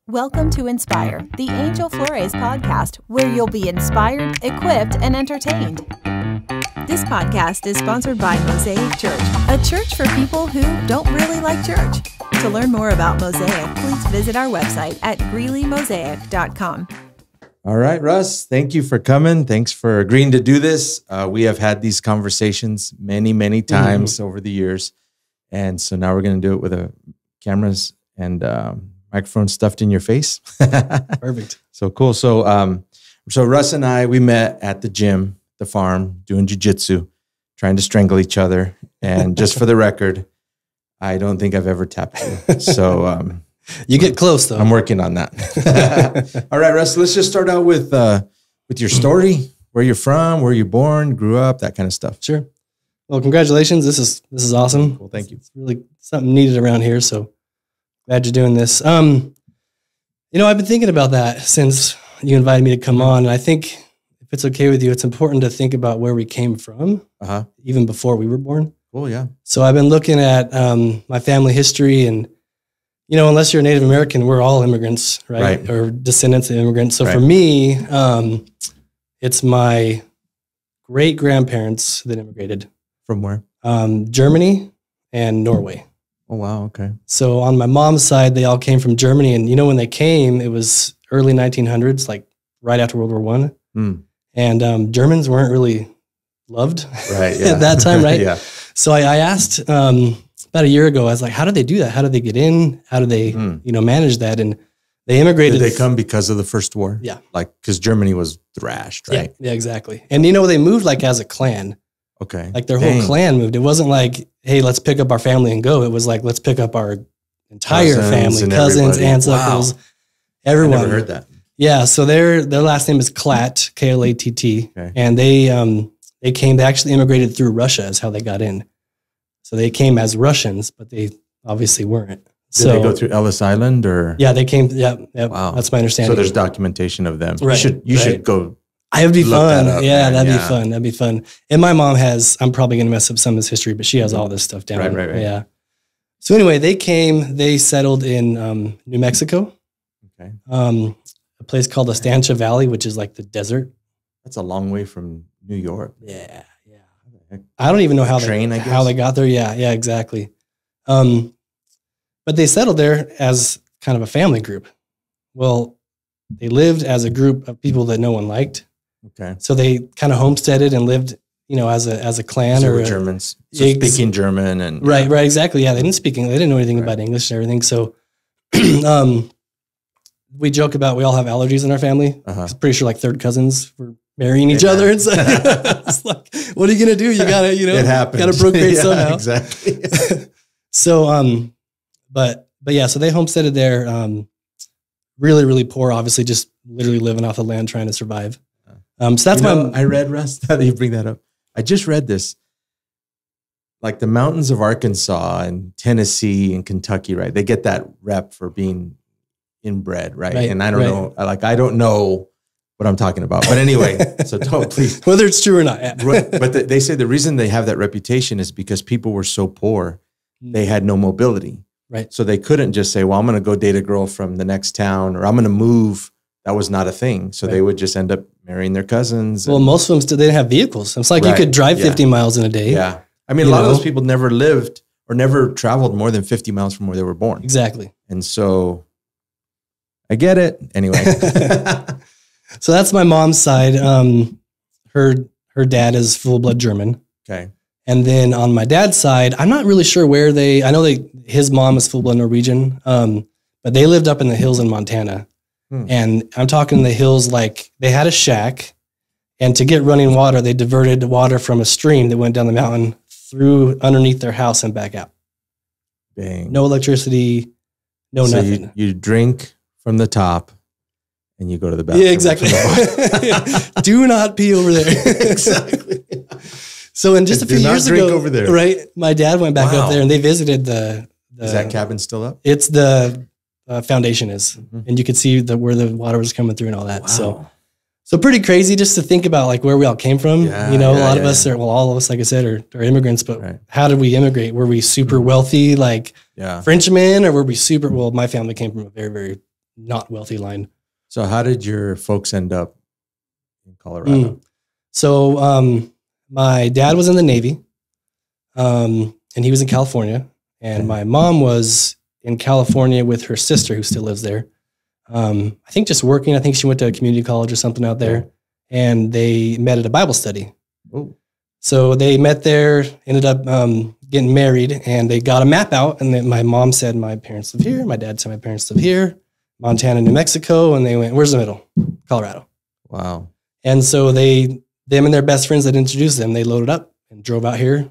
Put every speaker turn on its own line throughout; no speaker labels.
Welcome to Inspire, the Angel Flores podcast, where you'll be inspired, equipped, and entertained. This podcast is sponsored by Mosaic Church, a church for people who don't really like church. To learn more about Mosaic, please visit our website at greeleymosaic.com.
All right, Russ, thank you for coming. Thanks for agreeing to do this. We have had these conversations many times over the years. And so now we're going to do it with cameras and microphone stuffed in your face.
Perfect.
So cool. So Russ and I, we met at the gym, the farm, doing jiu-jitsu, trying to strangle each other. And just for the record, I don't think I've ever tapped you. So
you get close though.
I'm working on that. All right, Russ, let's just start out with your story, where you're from, where you're born, grew up, that kind of stuff.
Sure. Well, congratulations. This is awesome.
Cool. Thank you.
It's really something needed around here. So glad you're doing this. I've been thinking about that since you invited me to come on. And I think if it's okay with you, it's important to think about where we came from, even before we were born.
Cool, yeah.
So I've been looking at my family history, and, unless you're a Native American, we're all immigrants, right? Or descendants of immigrants. So for me, it's my great-grandparents that immigrated.
From where?
Germany and Norway.
Oh, wow. Okay.
So on my mom's side, they all came from Germany. And, when they came, it was early 1900s, like right after World War I. And Germans weren't really loved at that time, right?
Yeah.
So I asked about a year ago, I was like, how did they do that? How did they get in? How did they, manage that? And they immigrated.
Did they come because of the First War?
Yeah.
Like, because Germany was thrashed, right?
Yeah, exactly. And, they moved like as a clan.
Okay.
Like their whole clan moved. It wasn't like, hey, let's pick up our family and go. It was like, let's pick up our entire family, cousins, aunts, uncles, everyone.
I never heard that.
Yeah. So their last name is Klatt, K-L-A-T-T. Okay. And they actually immigrated through Russia is how they got in. So they came as Russians, but they obviously weren't.
Did they go through Ellis Island or?
Yeah, they came. Yeah.
Wow.
That's my understanding.
So there's documentation of them.
Right.
You should go.
It would be fun. That'd be fun. That'd be fun. And my mom I'm probably going to mess up some of this history, but she has all this stuff down.
Right.
Yeah. So anyway, they settled in New Mexico. Okay. A place called Estancia Valley, which is like the desert.
That's a long way from New York.
Yeah. I don't even know how they got there. Yeah, exactly. But they settled there as kind of a family group. Well, they lived as a group of people that no one liked. Okay. So they kind of homesteaded and lived, as a clan.
So Germans. So speaking German and
right, exactly. Yeah, they didn't know anything about English and everything. So we joke about we all have allergies in our family. I'm pretty sure like third cousins were marrying each other. It's like, what are you gonna do? You gotta,
it happens.
Gotta procreate somehow.
Exactly.
So but yeah, so they homesteaded there, really poor, obviously just literally living off the land trying to survive. So that's
I read, Russ, how do you bring that up? I just read this. Like the mountains of Arkansas and Tennessee and Kentucky, right? They get that rep for being inbred, right? And I don't know, I don't know what I'm talking about. But anyway, so don't please.
Whether it's true or not. Yeah.
But they say the reason they have that reputation is because people were so poor, they had no mobility.
Right.
So they couldn't just say, well, I'm going to go date a girl from the next town or I'm going to move. That was not a thing. So they would just end up marrying their cousins.
Well, most of them they didn't have vehicles. It's like you could drive 50 miles in a day.
Yeah. I mean, a lot of those people never lived or never traveled more than 50 miles from where they were born.
Exactly.
And so I get it. Anyway.
So that's my mom's side. Her dad is full-blood German.
Okay.
And then on my dad's side, I'm not really sure where I know his mom is full-blood Norwegian, but they lived up in the hills in Montana. And I'm talking the hills, like they had a shack, and to get running water, they diverted water from a stream that went down the mountain through underneath their house and back out.
Dang.
No electricity, nothing.
You drink from the top and you go to the bathroom.
Yeah, exactly. Do not pee over there.
Exactly.
So in just a few years ago,
over there.
Right, my dad went back up there and they visited the
Is that cabin still up?
It's the foundation is, and you could see where the water was coming through and all that. Wow. So pretty crazy just to think about like where we all came from. A lot of us are, well, all of us, like I said, are immigrants, but how did we immigrate? Were we super wealthy, like Frenchmen, or were we my family came from a very, very not wealthy line.
So how did your folks end up in Colorado?
So my dad was in the Navy, and he was in California. And my mom was in California with her sister, who still lives there. I think just working. I think she went to a community college or something out there. And they met at a Bible study. Oh. So they met there, ended up getting married, and they got a map out. And then my mom said, my parents live here. My dad said, my parents live here, Montana, New Mexico. And they went, where's the middle? Colorado.
Wow.
And so them and their best friends that introduced them, they loaded up and drove out here.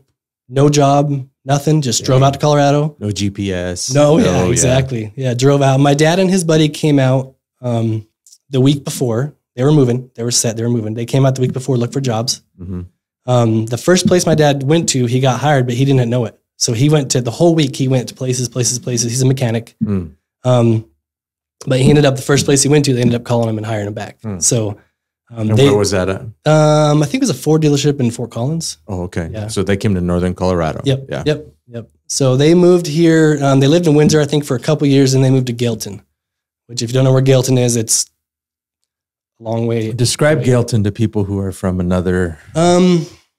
No job, nothing, just drove out to Colorado.
No GPS.
No, yeah, exactly. Yeah, drove out. My dad and his buddy came out the week before. They were moving. They were set. They were moving. They came out the week before, looked for jobs. Mm-hmm. The first place my dad went to, he got hired, but he didn't know it. So he went to the whole week. He went to places. He's a mechanic. But he ended up, the first place he went to, they ended up calling him and hiring him back. So
and where was that at?
I think it was a Ford dealership in Fort Collins.
Oh, okay. Yeah. So they came to Northern Colorado.
Yep. Yeah. Yep. So they moved here. They lived in Windsor, I think, for a couple years, and they moved to Gailton, which if you don't know where Gailton is, it's a long way.
Describe Gailton to people who are from another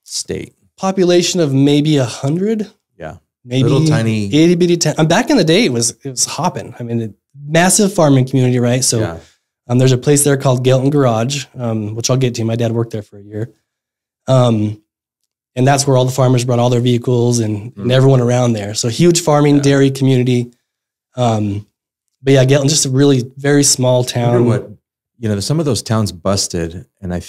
state.
Population of maybe 100.
Yeah.
Maybe
little tiny
itty bitty town. Back in the day, it was hopping. I mean, massive farming community, right? So there's a place there called Gailton Garage, which I'll get to. My dad worked there for a year. And that's where all the farmers brought all their vehicles and everyone around there. So huge farming, dairy community. But yeah, Gailton, just a really very small town.
Some of those towns busted. And I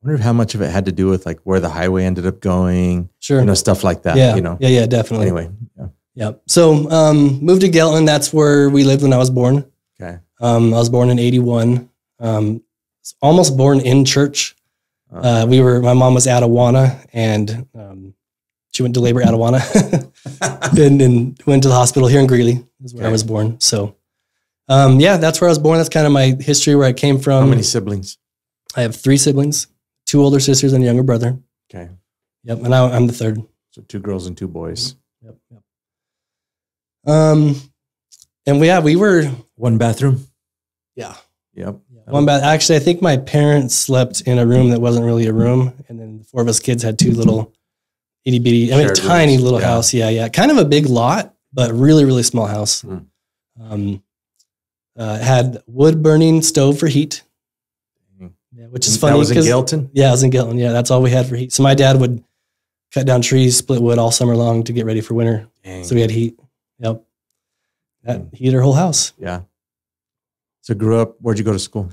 wonder how much of it had to do with like where the highway ended up going. Sure. Stuff like that.
Yeah. Yeah, definitely.
Anyway.
Yeah. So moved to Gailton. That's where we lived when I was born.
Okay.
I was born in 81. Almost born in church. My mom was at Awana, and she went to labor at Awana and went to the hospital here in Greeley is where I was born. So, that's where I was born. That's kind of my history, where I came from.
How many siblings? I
have 3 siblings, 2 older sisters and a younger brother.
Okay.
Yep. And I'm the third.
So 2 girls and 2 boys.
Yep. And we were
1 bathroom.
Yeah.
Yep.
One bath. Actually, I think my parents slept in a room that wasn't really a room, and then the 4 of us kids had 2 little itty bitty. Tiny little house. Yeah. Kind of a big lot, but really, really small house. Had wood burning stove for heat. Yeah, which is funny.
That was in Gailton?
Yeah, I was in Gailton. Yeah, that's all we had for heat. So my dad would cut down trees, split wood all summer long to get ready for winter. Dang. So we had heat. Yep. That heated our whole house.
Yeah. So grew up, where'd you go to school?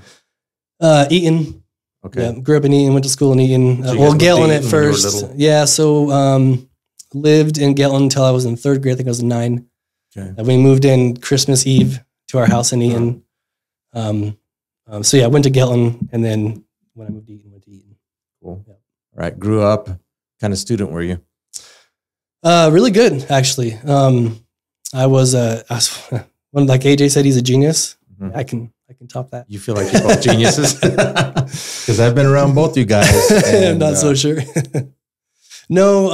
Eaton.
Okay.
Yeah, grew up in Eaton, went to school in Eaton.
So
Gailton at first. Yeah, so lived in Gailton until I was in 3rd grade. I think I was 9. Okay. And we moved in Christmas Eve to our house in Eaton. I went to Gailton, and then when I moved to Eaton, went to Eaton.
Cool. Yeah. All right. Grew up. Kind of student were you?
Really good, actually. I was like AJ said, he's a genius. Mm-hmm. I can top that.
You feel like you're both geniuses? Because I've been around both you guys. And,
I'm not so sure. No,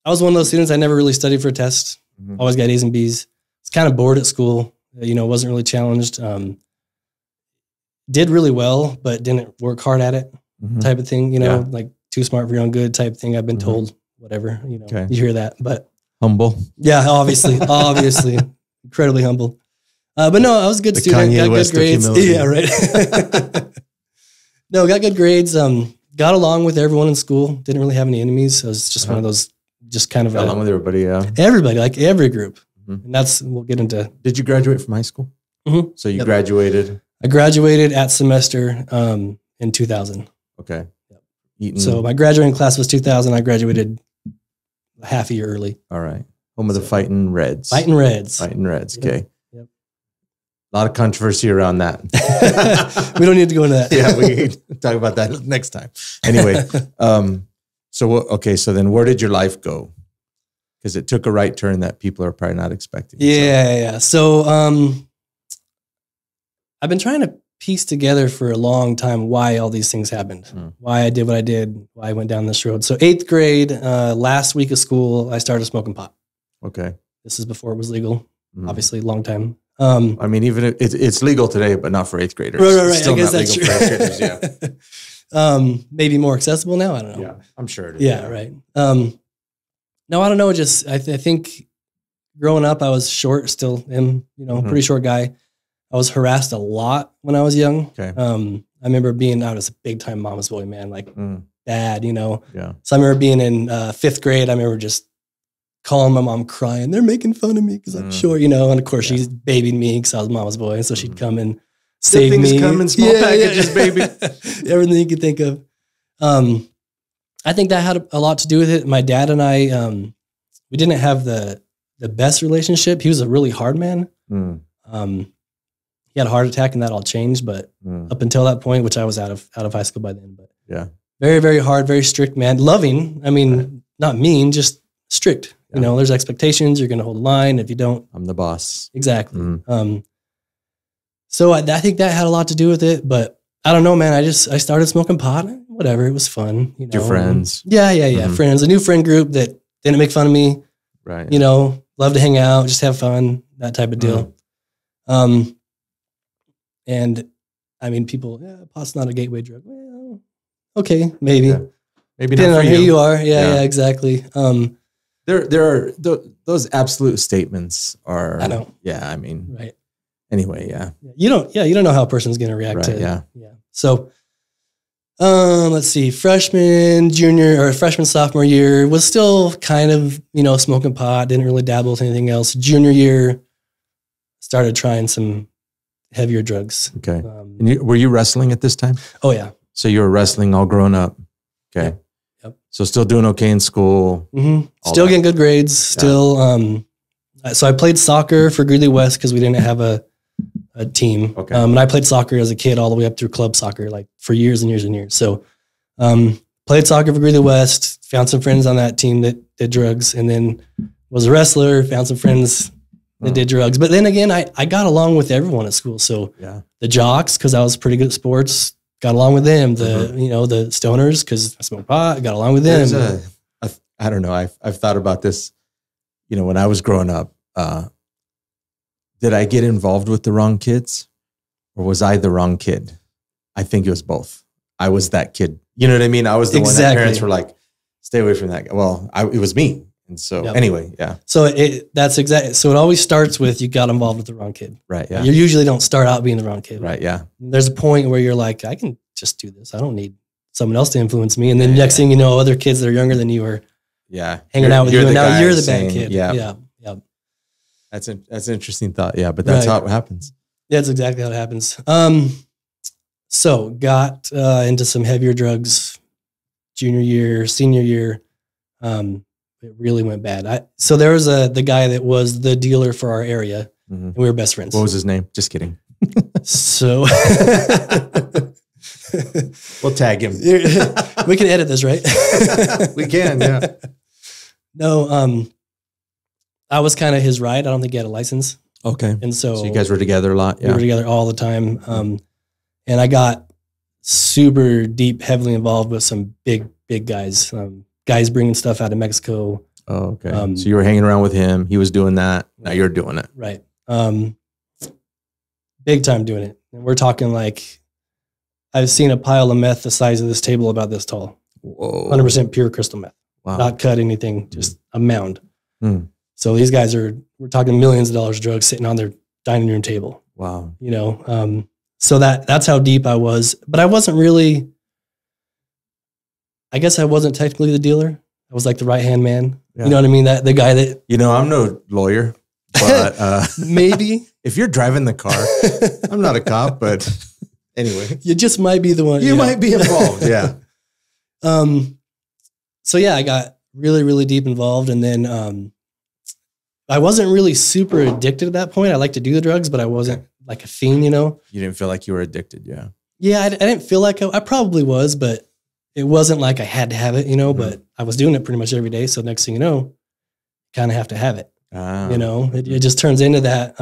I was one of those students. I never really studied for a test. Mm-hmm. Always got A's and B's. Was kind of bored at school. Wasn't really challenged. Did really well, but didn't work hard at it. Mm-hmm. Type of thing. Like too smart for your own good type thing. I've been told. Whatever. You hear that, but
humble.
Yeah, obviously, incredibly humble. But no, I was a good student. Got good grades. Yeah, right. No, got good grades. Got along with everyone in school. Didn't really have any enemies. I was just one of those, just kind of
got along with everybody. Yeah,
everybody, like every group. Mm-hmm. And we'll get into.
Did you graduate from high school?
Mm-hmm.
So you graduated.
I graduated at semester in 2000.
Okay.
Yep.
Eaton.
So my graduating class was 2000. I graduated half a year early.
All right. Home of the Fighting Reds.
Fighting Reds.
Okay. Yep. A lot of controversy around that.
We don't need to go into that.
Yeah, we can talk about that next time. Anyway, so then where did your life go? Because it took a right turn that people are probably not expecting.
Yeah. So I've been trying to piece together for a long time why all these things happened, why I did what I did, why I went down this road. So 8th grade, last week of school, I started smoking pot.
Okay.
This is before it was legal, obviously, long time.
I mean, even if it's legal today, but not for 8th graders.
Right.
It's still
I guess
not
that's
legal
true.
for 8th graders, yeah.
Maybe more accessible now. I don't know.
Yeah, I'm sure it is.
Yeah, right. No, I don't know. Just I think growing up, I was short. Still am, pretty short guy. I was harassed a lot when I was young.
Okay.
I remember I was a big time mama's boy, man, like bad,
Yeah.
So I remember being in 5th grade. I remember just calling my mom crying. They're making fun of me because I'm short, and of course she's babying me because I was mama's boy. And so she'd come and save me.
Things come in small packages, baby.
Everything you could think of. I think that had a lot to do with it. My dad and I, we didn't have the best relationship. He was a really hard man. He had a heart attack and that all changed, but up until that point, which I was out of high school by then, but
yeah,
very, very hard, very strict man, loving. I mean, not mean, just strict.
Yeah.
There's expectations. You're going to hold the line. If you don't,
I'm the boss.
Exactly. So I think that had a lot to do with it, but I don't know, man. I started smoking pot. Whatever, it was fun.
Your friends.
Yeah. Friends. A new friend group that didn't make fun of me.
Right.
Love to hang out, just have fun, that type of deal. And I mean, people, pot's not a gateway drug. Well, okay, maybe.
Yeah. Maybe
depending
not
on
for
who
you.
you are. Yeah, exactly.
There are those absolute statements are.
I know.
Yeah, I mean.
Right.
Anyway, yeah.
You don't know how a person's going to react
Right,
to it.
Yeah.
So, let's see, freshman, sophomore year was still kind of, smoking pot, didn't really dabble with anything else. Junior year, started trying some heavier drugs.
Okay. And were you wrestling at this time?
Oh yeah.
So you were wrestling all grown up. Okay.
Yep.
So still doing okay in school.
Mm-hmm. Still getting good grades. Still, so I played soccer for Greeley West because we didn't have a team.
Okay.
And I played soccer as a kid all the way up through club soccer, like for years and years and years. So, played soccer for Greeley West, found some friends on that team that did drugs, and then was a wrestler, found some friends that did drugs. But then again, I got along with everyone at school. So the jocks, because I was pretty good at sports, got along with them. The, the stoners, because I smoked pot, got along with them.
I don't know. I've thought about this, when I was growing up, did I get involved with the wrong kids or was I the wrong kid? I think it was both. I was that kid. You know what I mean? I was the one that parents were like, stay away from that guy. Well, it was me. And so anyway, yeah.
So that's exactly, so it always starts with you got involved with the wrong kid.
Right. Yeah.
You usually don't start out being the wrong kid.
Right. Yeah.
There's a point where you're like, I can just do this. I don't need someone else to influence me. And then next thing you know, other kids that are younger than you are hanging out with you. And now you're the bad kid. Yeah.
That's an interesting thought. Yeah. But that's how it happens.
Yeah, that's exactly how it happens. So got into some heavier drugs junior year, senior year. It really went bad. So there was the guy that was the dealer for our area, and we were best friends.
What was his name? Just kidding.
So
we'll tag him.
We can edit this, right?
We can, yeah.
No, I was kind of his ride. I don't think he had a license.
Okay.
And so
you guys were together a lot. Yeah.
We were together all the time. And I got super deep, heavily involved with some big guys. Guys bringing stuff out of Mexico.
Oh, okay. So you were hanging around with him. He was doing that. Now you're doing it.
Right. Big time doing it. And we're talking like, I've seen a pile of meth the size of this table about this tall.
Whoa.
100% pure crystal meth.
Wow.
Not cut anything, just a mound. So these guys we're talking millions of dollars of drugs sitting on their dining room table.
Wow.
So that's how deep I was. But I wasn't really, I guess I wasn't technically the dealer. I was like the right-hand man. Yeah. You know what I mean? That the guy that...
I'm no lawyer, but...
maybe.
If you're driving the car, I'm not a cop, but anyway.
You just might be the one.
You might be involved, yeah.
So yeah, I got really, really deep involved. And then I wasn't really super addicted at that point. I liked to do the drugs, but I wasn't like a fiend, You
didn't feel like you were addicted, yeah.
Yeah, I didn't feel like I probably was, but it wasn't like I had to have it, but I was doing it pretty much every day. So next thing you know, kind of have to have it. It just turns into that.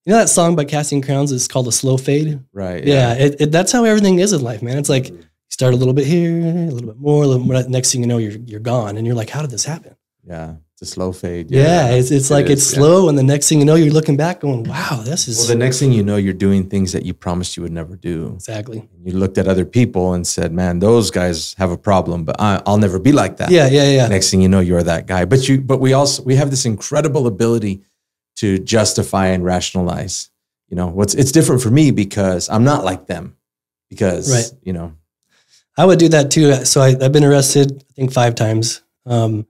That song by Casting Crowns is called A Slow Fade.
Right.
Yeah. That's how everything is in life, man. It's like you start a little bit here, a little bit more. Next thing you know, you're gone. And you're like, how did this happen?
Yeah. a slow fade.
Yeah, it's like it's slow, and the next thing you know, you're looking back going, wow, this is...
Well, the next thing you know, you're doing things that you promised you would never do.
Exactly.
You looked at other people and said, man, those guys have a problem, but I'll never be like that.
Yeah.
Next thing you know, you're that guy. But we have this incredible ability to justify and rationalize. You know, it's different for me because I'm not like them. Because, you know.
I would do that too. So I've been arrested, I think 5 times. And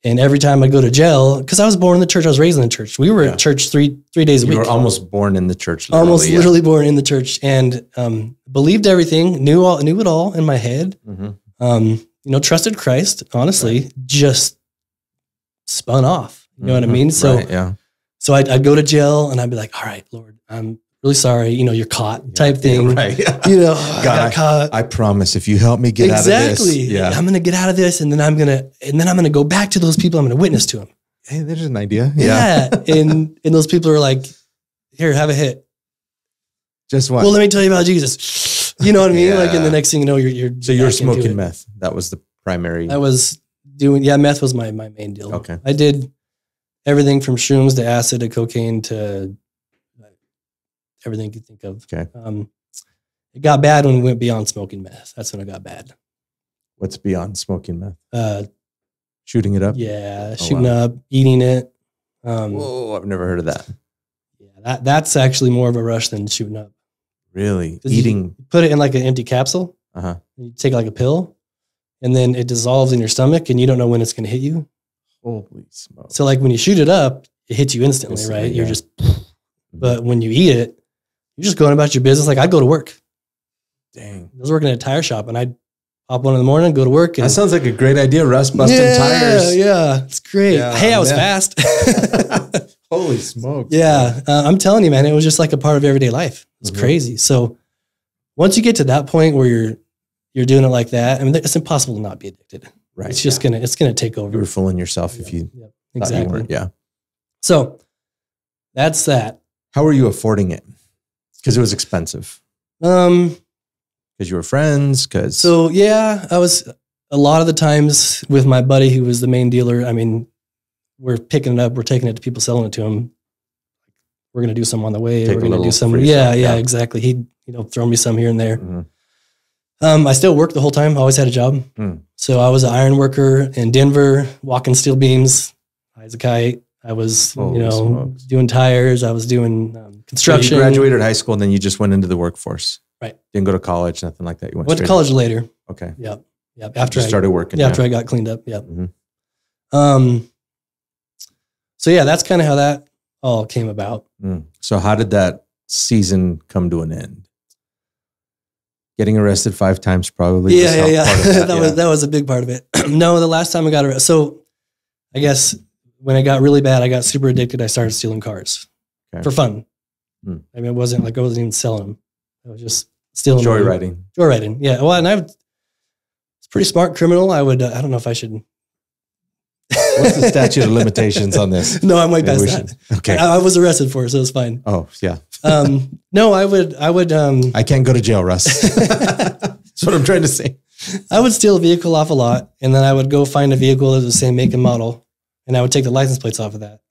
every time I go to jail, because I was born in the church, I was raised in the church. We were at church three days a week.
You were almost born in the church.
Literally born in the church, and believed everything, knew it all in my head. You know, trusted Christ. Honestly, just spun off. You know what I mean? So, so I'd go to jail, and I'd be like, "All right, Lord, I'm really sorry. You know, you're caught," type thing. You know, God, I got caught.
I promise, if you help me get out of this,
I'm going to get out of this, and then I'm going to go back to those people. I'm going to witness to them.
Hey, there's an idea.
And those people are like, "Here, have a hit."
Just one.
Well, let me tell you about Jesus. You know what I mean? Like, and the next thing you know, you're
smoking meth. That was the primary.
I was doing, meth was my main deal.
Okay.
I did everything from shrooms to acid to cocaine to everything you think of.
Okay.
It got bad when we went beyond smoking meth. That's when it got bad.
What's beyond smoking meth? Shooting it up?
Yeah, shooting up, eating it.
Whoa, I've never heard of that.
Yeah, that's actually more of a rush than shooting up.
Really? Eating?
You put it in like an empty capsule. You take like a pill, and then it dissolves in your stomach, and you don't know when it's going to hit you.
Holy smokes.
So like when you shoot it up, it hits you instantly, right? You're just... But when you eat it, you're just going about your business. Like I'd go to work.
Dang.
I was working at a tire shop, and I'd pop one in the morning, go to work. And,
that sounds like a great idea, Russ. Busting tires.
Yeah, it's great. Yeah, hey, I was fast.
Holy smokes.
Yeah, I'm telling you, man, it was just like a part of everyday life. It's crazy. So once you get to that point where you're doing it like that, I mean, it's impossible to not be addicted.
Right.
It's just gonna take over.
You're fooling yourself if you thought you weren't. Yeah.
So that's that.
How were you affording it? Because it was expensive. Because you were friends.
So I was a lot of the times with my buddy who was the main dealer. I mean, we're picking it up, we're taking it to people, selling it to them. We're gonna do some on the way. We're gonna do some. Yeah, exactly. He'd throw me some here and there. I still worked the whole time. I always had a job. So I was an iron worker in Denver, walking steel beams, high as a kite. I was, doing tires. I was doing construction.
So you graduated high school and then you just went into the workforce.
Right.
Didn't go to college, nothing like that. You
went to college later.
Okay.
Yep. After I
started working.
Yeah, after I got cleaned up. Yep. So that's kind of how that all came about.
So how did that season come to an end? Getting arrested 5 times probably.
Yeah. That was a big part of it. No, the last time I got arrested. So I guess when it got really bad, I got super addicted. I started stealing cars for fun. I mean, it wasn't like I wasn't even selling them. I was just stealing. Joyriding. Yeah. Well, and I was a pretty smart criminal. I would, I don't know if I should.
What's the statute of limitations on this?
No, I'm way past that.
Okay.
I was arrested for it, so it's fine.
Oh, yeah.
No, I would.
I can't go to jail, Russ. That's what I'm trying to say.
I would steal a vehicle off a lot, and then I would go find a vehicle of the same make and model, and I would take the license plates off of that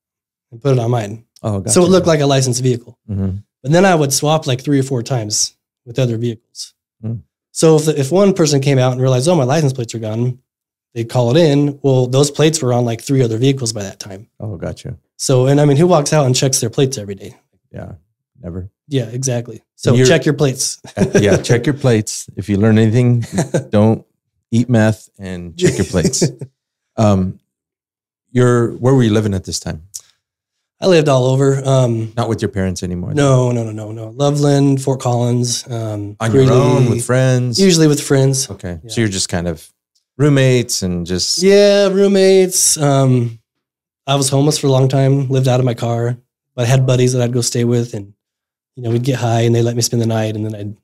and put it on mine.
Oh, gotcha.
So it looked like a licensed vehicle. But then I would swap like 3 or 4 times with other vehicles. So if one person came out and realized, oh, my license plates are gone, they'd call it in. Well, those plates were on like 3 other vehicles by that time.
Oh, gotcha.
So, and I mean, who walks out and checks their plates every day?
Yeah, never.
Yeah, exactly. So check your plates.
Yeah, check your plates. If you learn anything, don't eat meth and check your plates. Where were you living at this time?
I lived all over.
Not with your parents anymore?
No. Loveland, Fort Collins.
On Greeley, your own, with friends?
Usually with friends.
Okay. Yeah. So you're just kind of roommates and just...
Yeah, roommates. I was homeless for a long time, lived out of my car. But I had buddies that I'd go stay with, and we'd get high and they let me spend the night, and then I'd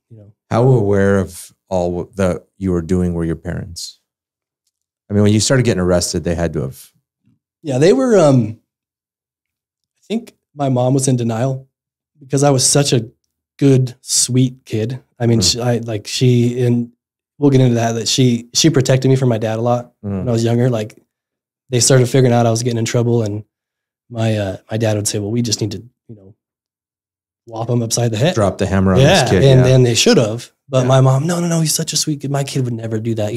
How aware of all that you were doing were your parents? I mean, when you started getting arrested, they had to have...
Yeah, they were... I think my mom was in denial because I was such a good, sweet kid. I mean, and we'll get into that she protected me from my dad a lot when I was younger. Like, they started figuring out I was getting in trouble, and my dad would say, well, we just need to, whop him upside the head.
Drop the hammer on this kid.
And then they should have. But my mom, no, he's such a sweet kid. My kid would never do that.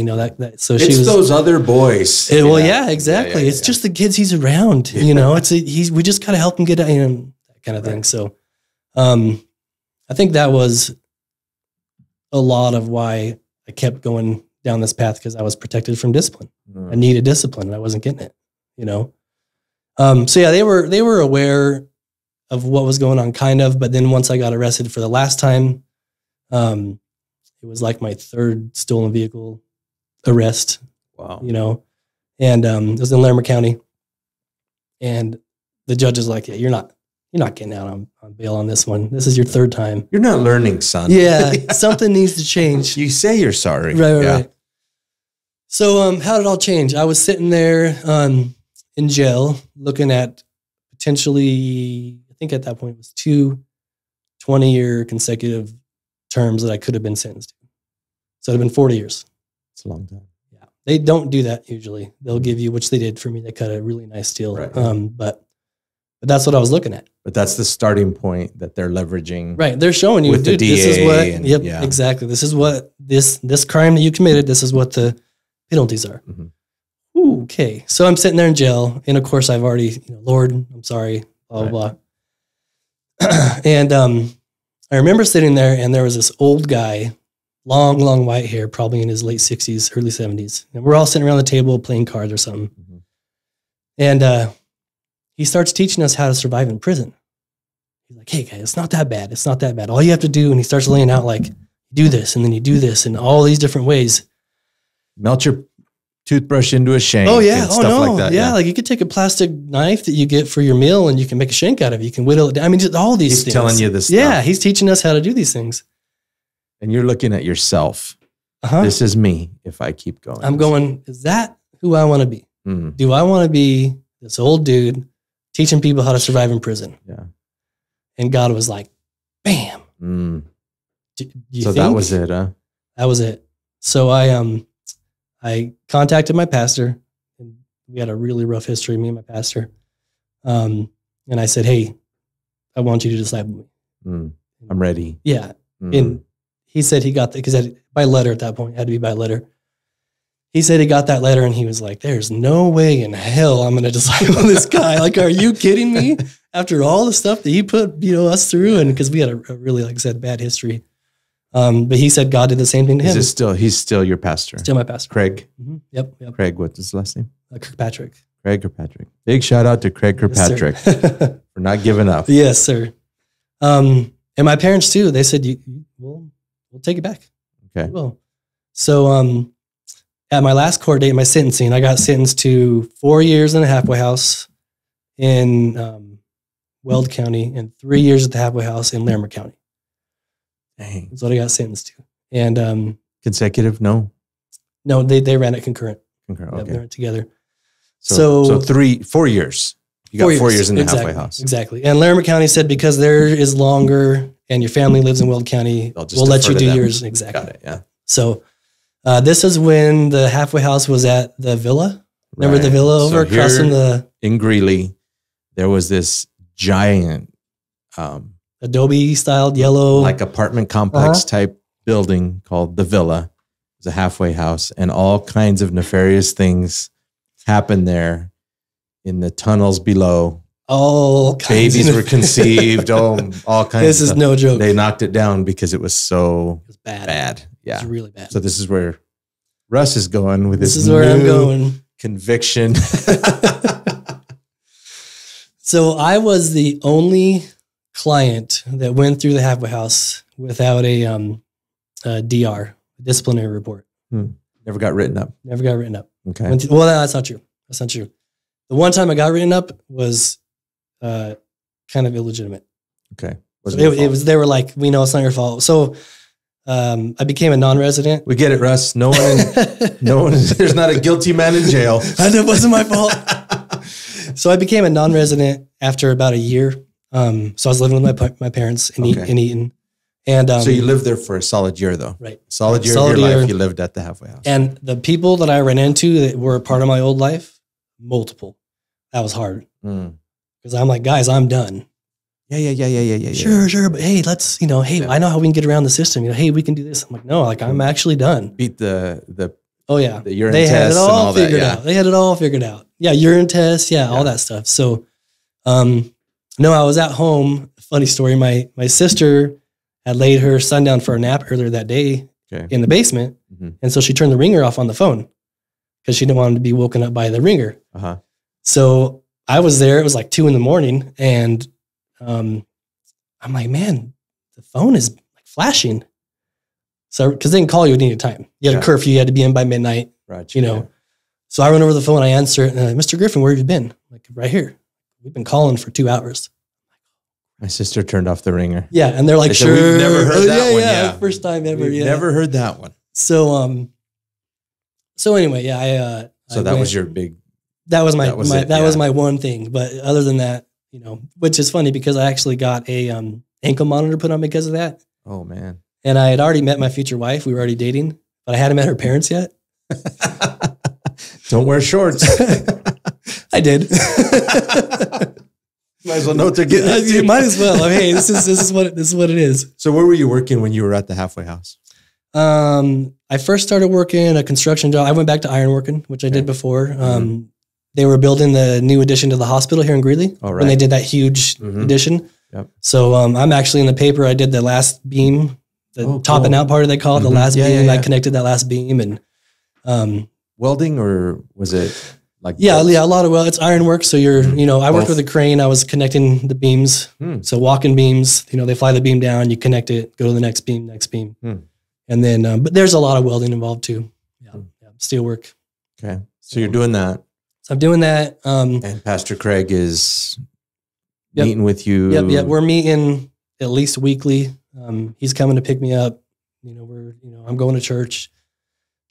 So
it's those other boys.
Well, yeah, exactly. It's just the kids he's around. We just gotta help him get out, that kind of thing. So, I think that was a lot of why I kept going down this path, because I was protected from discipline. I needed discipline, and I wasn't getting it. So yeah, they were aware of what was going on, kind of. But then once I got arrested for the last time, it was like my third stolen vehicle arrest.
Wow.
And it was in Larimer County, and the judge is like, yeah, you're not getting out on bail on this one. This is your third time.
You're not learning, son.
Yeah, something needs to change.
You say you're sorry.
Right. So how did it all change? I was sitting there in jail looking at potentially, I think at that point it was 2 20-year consecutive terms that I could have been sentenced to. So it would have been 40 years.
It's a long time.
Yeah. They don't do that usually. They'll give you, which they did for me. They cut a really nice deal.
Right.
But that's what I was looking at.
But that's the starting point that they're leveraging.
Right. They're showing you,
with
dude,
the DA.
This is what, exactly. This is what this crime that you committed, this is what the penalties are.
Mm-hmm.
Ooh, okay. So I'm sitting there in jail. And of course I've already, Lord, I'm sorry, blah, blah, blah. And I remember sitting there, and there was this old guy, long white hair, probably in his late 60s, early 70s. And we're all sitting around the table playing cards or something. Mm-hmm. And he starts teaching us how to survive in prison. He's like, hey, guys, it's not that bad. It's not that bad. All you have to do, and he starts laying out like, do this, and then you do this, and all these different ways.
Melt your toothbrush into a shank.
Oh, yeah.
And stuff like that.
Yeah, like you could take a plastic knife that you get for your meal, and you can make a shank out of it. You can whittle it down. I mean, just all these things.
He's telling you this stuff.
Yeah, he's teaching us how to do these things.
And you're looking at yourself. This is me if I keep going.
I'm going, is that who I want to be?
Mm-hmm.
Do I want to be this old dude teaching people how to survive in prison?
Yeah.
And God was like, bam.
So that was it, huh?
That was it. So I contacted my pastor, and we had a really rough history, me and my pastor. And I said, hey, I want you to disciple me.
I'm ready.
Yeah. And he said he got that, because by letter at that point, it had to be by letter. He said he got that letter, and he was like, there's no way in hell I'm going to disciple this guy. Like, are you kidding me? After all the stuff that he put, us through, and because we had a really, like I said, bad history. But he said God did the same thing to him.
He's still your pastor?
Still my pastor.
Craig?
Mm-hmm. Yep.
Craig, what's his last name?
Kirkpatrick.
Craig Kirkpatrick. Big shout out to Craig Kirkpatrick for not giving up.
Yes, sir. And my parents too, they said, we'll take it back.
Okay.
Well, so at my last court date, my sentencing, I got sentenced to 4 years in a halfway house in Weld County and 3 years at the halfway house in Larimer County.
Dang.
That's what I got sentenced to. And
consecutive? No,
they ran it concurrent.
Okay.
They ran it together.
So 4 years. You got 4 years in the halfway house.
Exactly. And Larimer County said, because there is longer and your family lives in Weld County, we'll let you do yours. Exactly.
Got it, yeah.
So this is when the halfway house was at the villa. Remember the villa over across from the... In
Greeley, there was this giant...
Adobe-styled yellow...
Like apartment complex type building called the Villa. It was a halfway house, and all kinds of nefarious things happened there in the tunnels below.
All kinds
Babies were conceived. All kinds
This
of
is
stuff.
no joke.
They knocked it down because it was so bad. Yeah.
It was really bad.
So this is where Russ is going with
this
his
is where I'm going.
Conviction.
So I was the only client that went through the halfway house without a DR, disciplinary report.
Never got written up.
Never got written up.
Okay.
Well, that's not true. That's not true. The one time I got written up was kind of illegitimate.
Okay.
So it was. They were like, "We know it's not your fault." So I became a non-resident.
We get it, Russ. No one. There's not a guilty man in jail.
I know it wasn't my fault. So I became a non-resident after about a year. So I was living with my parents in Eaton. And
so you lived there for a solid year, though,
right?
Solid year of your life. You lived at the halfway house.
And the people that I ran into that were a part of my old life, multiple. That was hard.
Mm.
Because I'm like, guys, I'm done.
Yeah.
Sure. But hey, let's, hey, I know how we can get around the system. Hey, we can do this. I'm like, no, like I'm actually done.
Beat the
oh yeah,
the urine
they had
test
it all
and all
figured
that. Yeah.
out. They had it all figured out. Yeah, urine test. Yeah, all that stuff. So, no, I was at home. Funny story. My sister had laid her son down for a nap earlier that day in the basement, and so she turned the ringer off on the phone because she didn't want him to be woken up by the ringer. So I was there. It was like 2 a.m, and I'm like, man, the phone is like flashing. So, because they can call you at any time. You had a curfew. You had to be in by midnight.
Right.
So I run over the phone. I answer it. And Mr. Griffin, where have you been? I'm like, right here. We've been calling for 2 hours.
My sister turned off the ringer.
Yeah, and they're like,
They said,
sure.
"We've never heard that one."
Yeah, first time ever.
We've never heard that one.
So, so anyway, yeah,
So that was your big.
That was my
that
was my one thing. But other than that, which is funny because I actually got a ankle monitor put on because of that.
Oh man.
And I had already met my future wife. We were already dating, but I hadn't met her parents yet.
Don't wear shorts.
I did.
Might as well know what they're getting into.
You might as well. Hey, this is what it is.
So where were you working when you were at the halfway house?
I first started working a construction job. I went back to ironworking, which I did before. They were building the new addition to the hospital here in Greeley when they did that huge addition.
Yep.
So I'm actually in the paper. I did the last beam, the top and out part, they call it, the last beam. I connected that last beam and
welding, or was it like
a lot of it's ironwork. So you're I worked with a crane. I was connecting the beams. So walking beams. They fly the beam down. You connect it. Go to the next beam. And then but there's a lot of welding involved too. Yeah, steel work.
Okay, so you're doing that.
So I'm doing that.
And Pastor Craig is meeting with you.
Yep. We're meeting at least weekly. He's coming to pick me up. I'm going to church,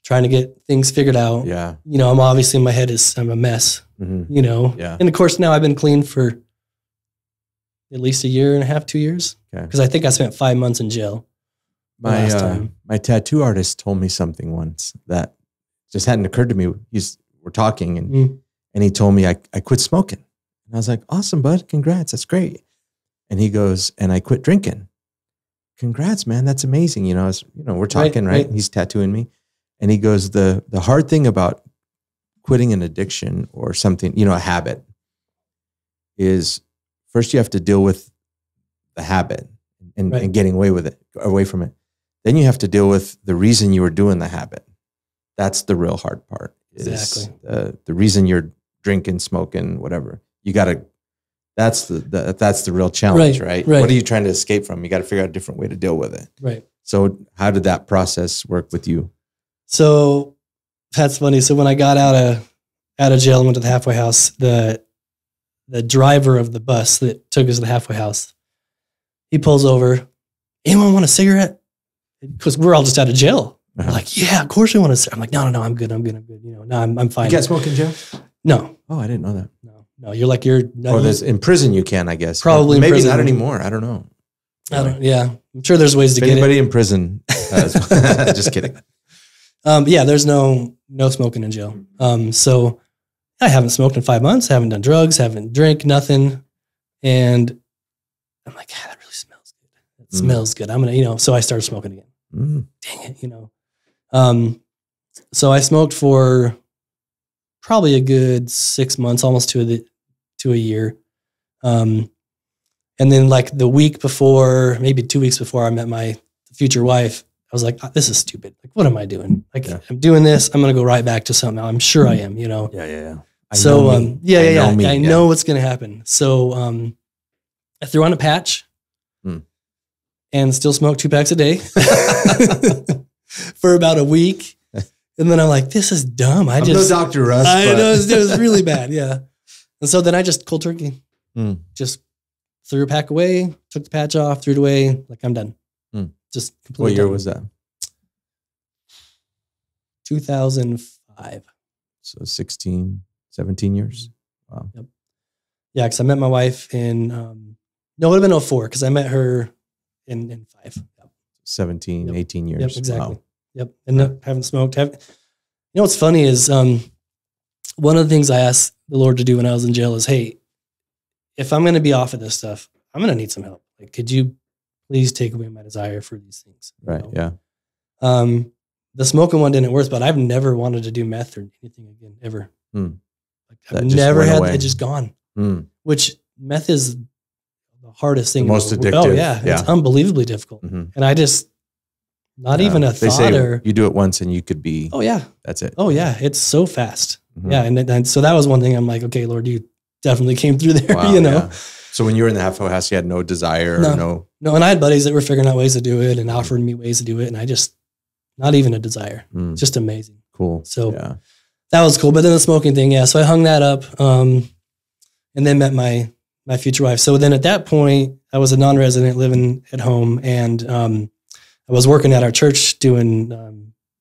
trying to get things figured out.
Yeah.
I'm obviously in my head I'm a mess.
Yeah.
And of course now I've been clean for at least 1.5 years, 2 years.
Okay.
Because I think I spent 5 months in jail.
My tattoo artist told me something once that just hadn't occurred to me. We're talking and he told me I quit smoking. And I was like, awesome, bud. Congrats. That's great. And he goes, and I quit drinking. Congrats, man. That's amazing. We're talking, right? He's tattooing me. And he goes, the hard thing about quitting an addiction or something, a habit, is first you have to deal with the habit and getting away from it. Then you have to deal with the reason you were doing the habit. That's the real hard part.
Exactly.
The reason you're drinking, smoking, whatever. You got to. That's the real challenge, right? What are you trying to escape from? You got to figure out a different way to deal with it.
Right.
So how did that process work with you?
So that's funny. So when I got out of jail and went to the halfway house, the driver of the bus that took us to the halfway house, he pulls over. Anyone want a cigarette? Because we're all just out of jail. We're like, yeah, of course we want to. I'm like, no, I'm good. No, I'm fine.
You can't smoke in jail?
No.
Oh, I didn't know that.
No, you're.
No, there's in prison you can, I guess.
Probably
maybe
prison.
Not anymore. I don't know.
Yeah, I'm sure there's ways to get
anybody
it.
in prison. Just kidding.
There's no smoking in jail. So I haven't smoked in 5 months. Haven't done drugs. Haven't drank nothing. And I'm like, that really smells good. It smells good. I'm gonna, so I started smoking again. Dang it, So I smoked for probably a good 6 months, almost to a year. And then like the week before, maybe 2 weeks before I met my future wife, I was like, this is stupid. Like, what am I doing? Like, I'm doing this. I'm going to go right back to something. I'm sure I am,
Yeah.
I know what's going to happen. So I threw on a patch and still smoked 2 packs a day for about a week. And then I'm like, this is dumb. I'm no
Dr. Russ.
I know it was really bad. Yeah. And so then I just cold turkey, just threw a pack away, took the patch off, threw it away. Like, I'm done. Just completely.
What year
done.
was that?
2005.
So 16, 17 years. Wow.
Yep. Yeah. Cause I met my wife in, no, it would have been 04. Cause I met her in 5. Yep.
17, 18 years.
Yep, exactly.
Wow.
Yep. And haven't smoked. You know what's funny is one of the things I asked the Lord to do when I was in jail is, hey, if I'm going to be off of this stuff, I'm going to need some help. Like, could you please take away my desire for these things?
Right. Yeah.
The smoking one didn't work, but I've never wanted to do meth or anything again, ever. Like, I've never had it, just gone. Which meth is the hardest thing.
The most addictive.
Oh yeah. It's unbelievably difficult. And I just, not even a
they
thought
say
or.
You do it once and you could be.
Oh yeah.
That's it.
Oh yeah. It's so fast. Yeah. And so that was one thing I'm like, okay, Lord, you definitely came through there,
Wow,
you know?
Yeah. So when you were in the halfway house, you had no desire or no.
No. And I had buddies that were figuring out ways to do it and offered me ways to do it. And I just, not even a desire. Just amazing.
Cool.
So that was cool. But then the smoking thing. Yeah. So I hung that up, and then met my future wife. So then at that point I was a non-resident living at home, and, I was working at our church doing,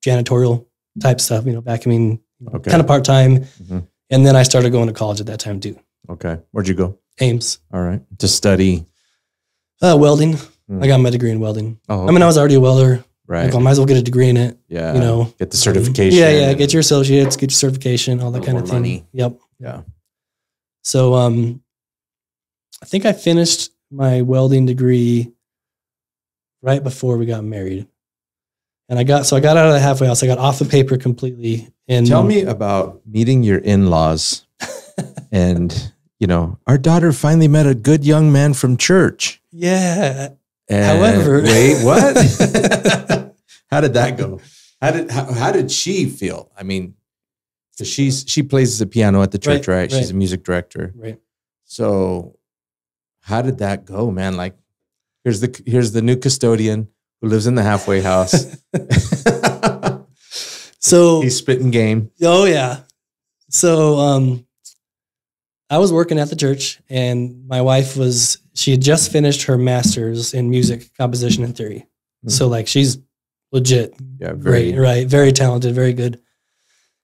janitorial type stuff, vacuuming, kind of part-time. And then I started going to college at that time too.
Okay. Where'd you go?
Ames.
All right. To study?
Welding. I got my degree in welding.
Oh, okay.
I mean, I was already a welder.
Right.
Like, I might as well get a degree in it.
Yeah. Get the certification.
Yeah. Get your associates, get your certification, all that kind of thing.
Money.
Yep.
Yeah.
So, I think I finished my welding degree right before we got married. And I got out of the halfway house. I got off the paper completely. And
tell me about meeting your in-laws and, our daughter finally met a good young man from church.
Yeah.
And
however,
wait, what? How did that go? How did she feel? I mean, because she plays the piano at the church, right? She's a music director.
Right.
So how did that go, man? Like, here's the new custodian who lives in the halfway house.
So
he's spitting game.
Oh yeah. So I was working at the church, and my wife she had just finished her master's in music composition and theory. So like, she's legit. Yeah. Great. Right. Very talented. Very good.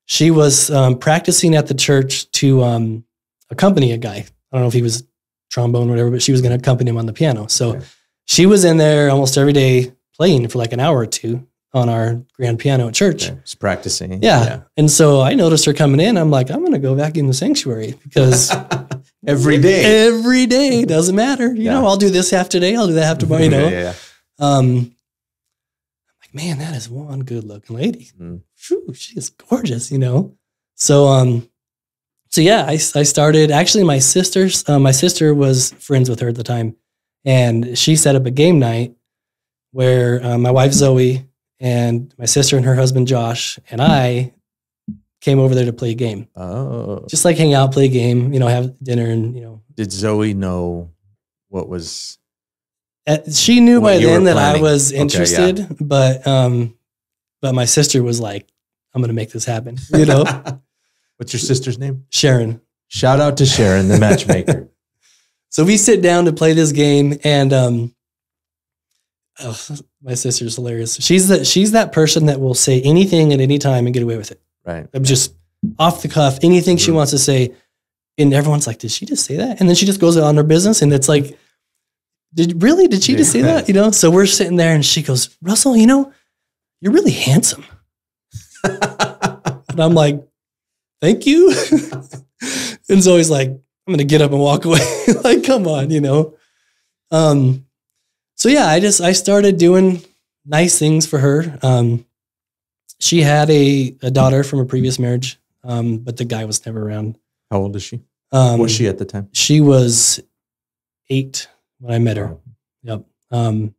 She was practicing at the church to accompany a guy. I don't know if he was trombone or whatever, but she was going to accompany him on the piano. So she was in there almost every day playing for like an hour or two on our grand piano at church.
Just practicing.
Yeah. And so I noticed her coming in. I'm like, I'm going to go vacuum the sanctuary because
every day,
doesn't matter. You know, I'll do this half today. I'll do that half tomorrow, I'm like, man, that is one good looking lady. Whew, she is gorgeous, So, yeah, I started, actually my sister was friends with her at the time, and she set up a game night where my wife Zoey and my sister and her husband Josh and I came over there to play a game. Oh, just like hang out, play a game, have dinner, and
Did Zoey know what was?
She knew by then that I was interested, but my sister was like, "I'm going to make this happen."
What's your sister's name?
Sharon.
Shout out to Sharon, the matchmaker.
So we sit down to play this game, and my sister's hilarious. She's that person that will say anything at any time and get away with it.
Right.
I'm just off the cuff, anything she wants to say, and everyone's like, "Did she just say that?" And then she just goes on her business, and it's like, Did she just say that? So we're sitting there, and she goes, "Russell, you're really handsome." And I'm like, "Thank you." And Zoe's like, "I'm going to get up and walk away." Like, come on, So yeah, I started doing nice things for her. She had a daughter from a previous marriage, but the guy was never around.
How old is she? Was she at the time?
She was 8 when I met her. Yep. Her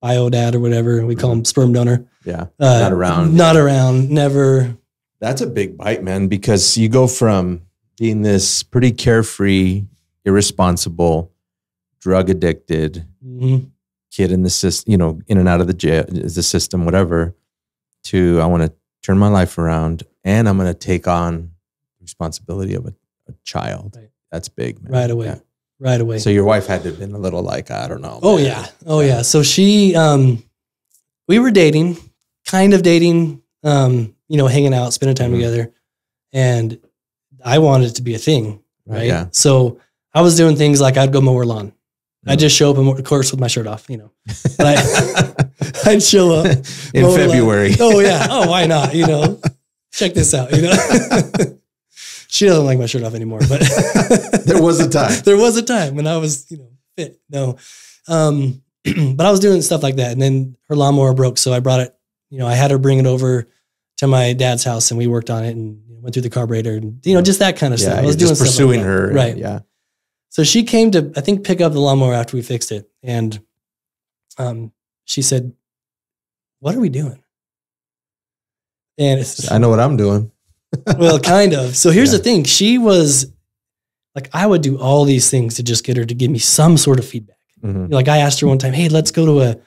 bio dad or whatever, we call him sperm donor.
Yeah. Not around.
Not around. Never.
That's a big bite, man, because you go from being this pretty carefree, irresponsible, drug addicted kid in the system, in and out of the system, whatever, to I want to turn my life around and I'm going to take on responsibility of a child. Right. That's big, man.
Right away. Yeah. Right away.
So your wife had to have been a little like, I don't know.
Oh, man. Yeah. So she, we were dating, kind of dating, hanging out, spending time together. And I wanted it to be a thing. Right. Yeah. So I was doing things like I'd go mow her lawn. I'd just show up, of course, with my shirt off, But I'd show up
in February.
Oh, yeah. Oh, why not? check this out. You know, she doesn't like my shirt off anymore, but
there was a time.
There was a time when I was, fit. No. But I was doing stuff like that. And then her lawnmower broke. So I brought it, I had her bring it over to my dad's house and we worked on it and went through the carburetor and, just that kind of stuff. I was doing
just pursuing
like
her.
Right.
Yeah.
So she came to, I think, pick up the lawnmower after we fixed it. And she said, "What are we doing?" And
I know what I'm doing.
Well, kind of. So here's the thing. She was like, I would do all these things to just get her to give me some sort of feedback.
Mm-hmm.
Like I asked her one time, "Hey, let's go to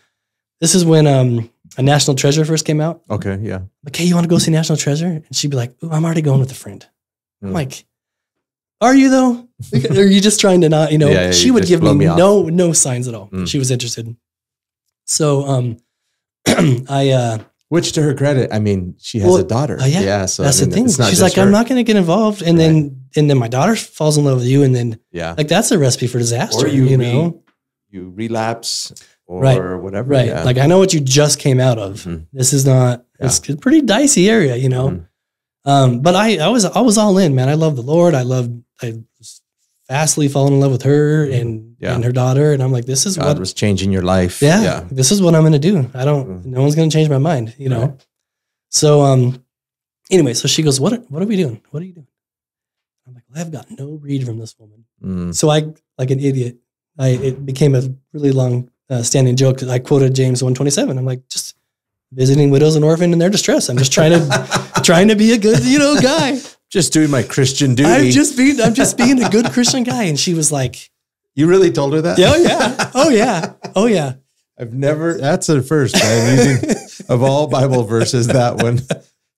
this is when a National Treasure first came out."
Okay. Yeah.
Like, "Hey, you want to go see National Treasure?" And she'd be like, "Ooh, I'm already going with a friend." I'm like, "Are you though? Or are you just trying to not, she would give me no signs at all. She was interested. So,
which to her credit, I mean, she has a daughter.
So that's the thing. She's like, "I'm not going to get involved." And then my daughter falls in love with you. And then like, that's a recipe for disaster. Or
you relapse or whatever.
Right. Yeah. Like, I know what you just came out of. Mm-hmm. This is not, it's a pretty dicey area, Mm-hmm. But I was all in, man. I love the Lord. I was fastly falling in love with her and her daughter. And I'm like, this is
God was changing your life.
Yeah. This is what I'm going to do. No one's going to change my mind, Right. So, anyway, so she goes, what are we doing? What are you doing? I'm like, well, I've got no read from this woman. So I, like an idiot, it became a really long standing joke. I quoted James 1:27. I'm like, just visiting widows and orphans in their distress. I'm just trying to be a good, guy.
Just doing my Christian duty.
I'm just being a good Christian guy. And she was like,
"You really told her that?"
Oh yeah. Oh yeah. Oh yeah.
That's a first, man, using of all Bible verses, that one.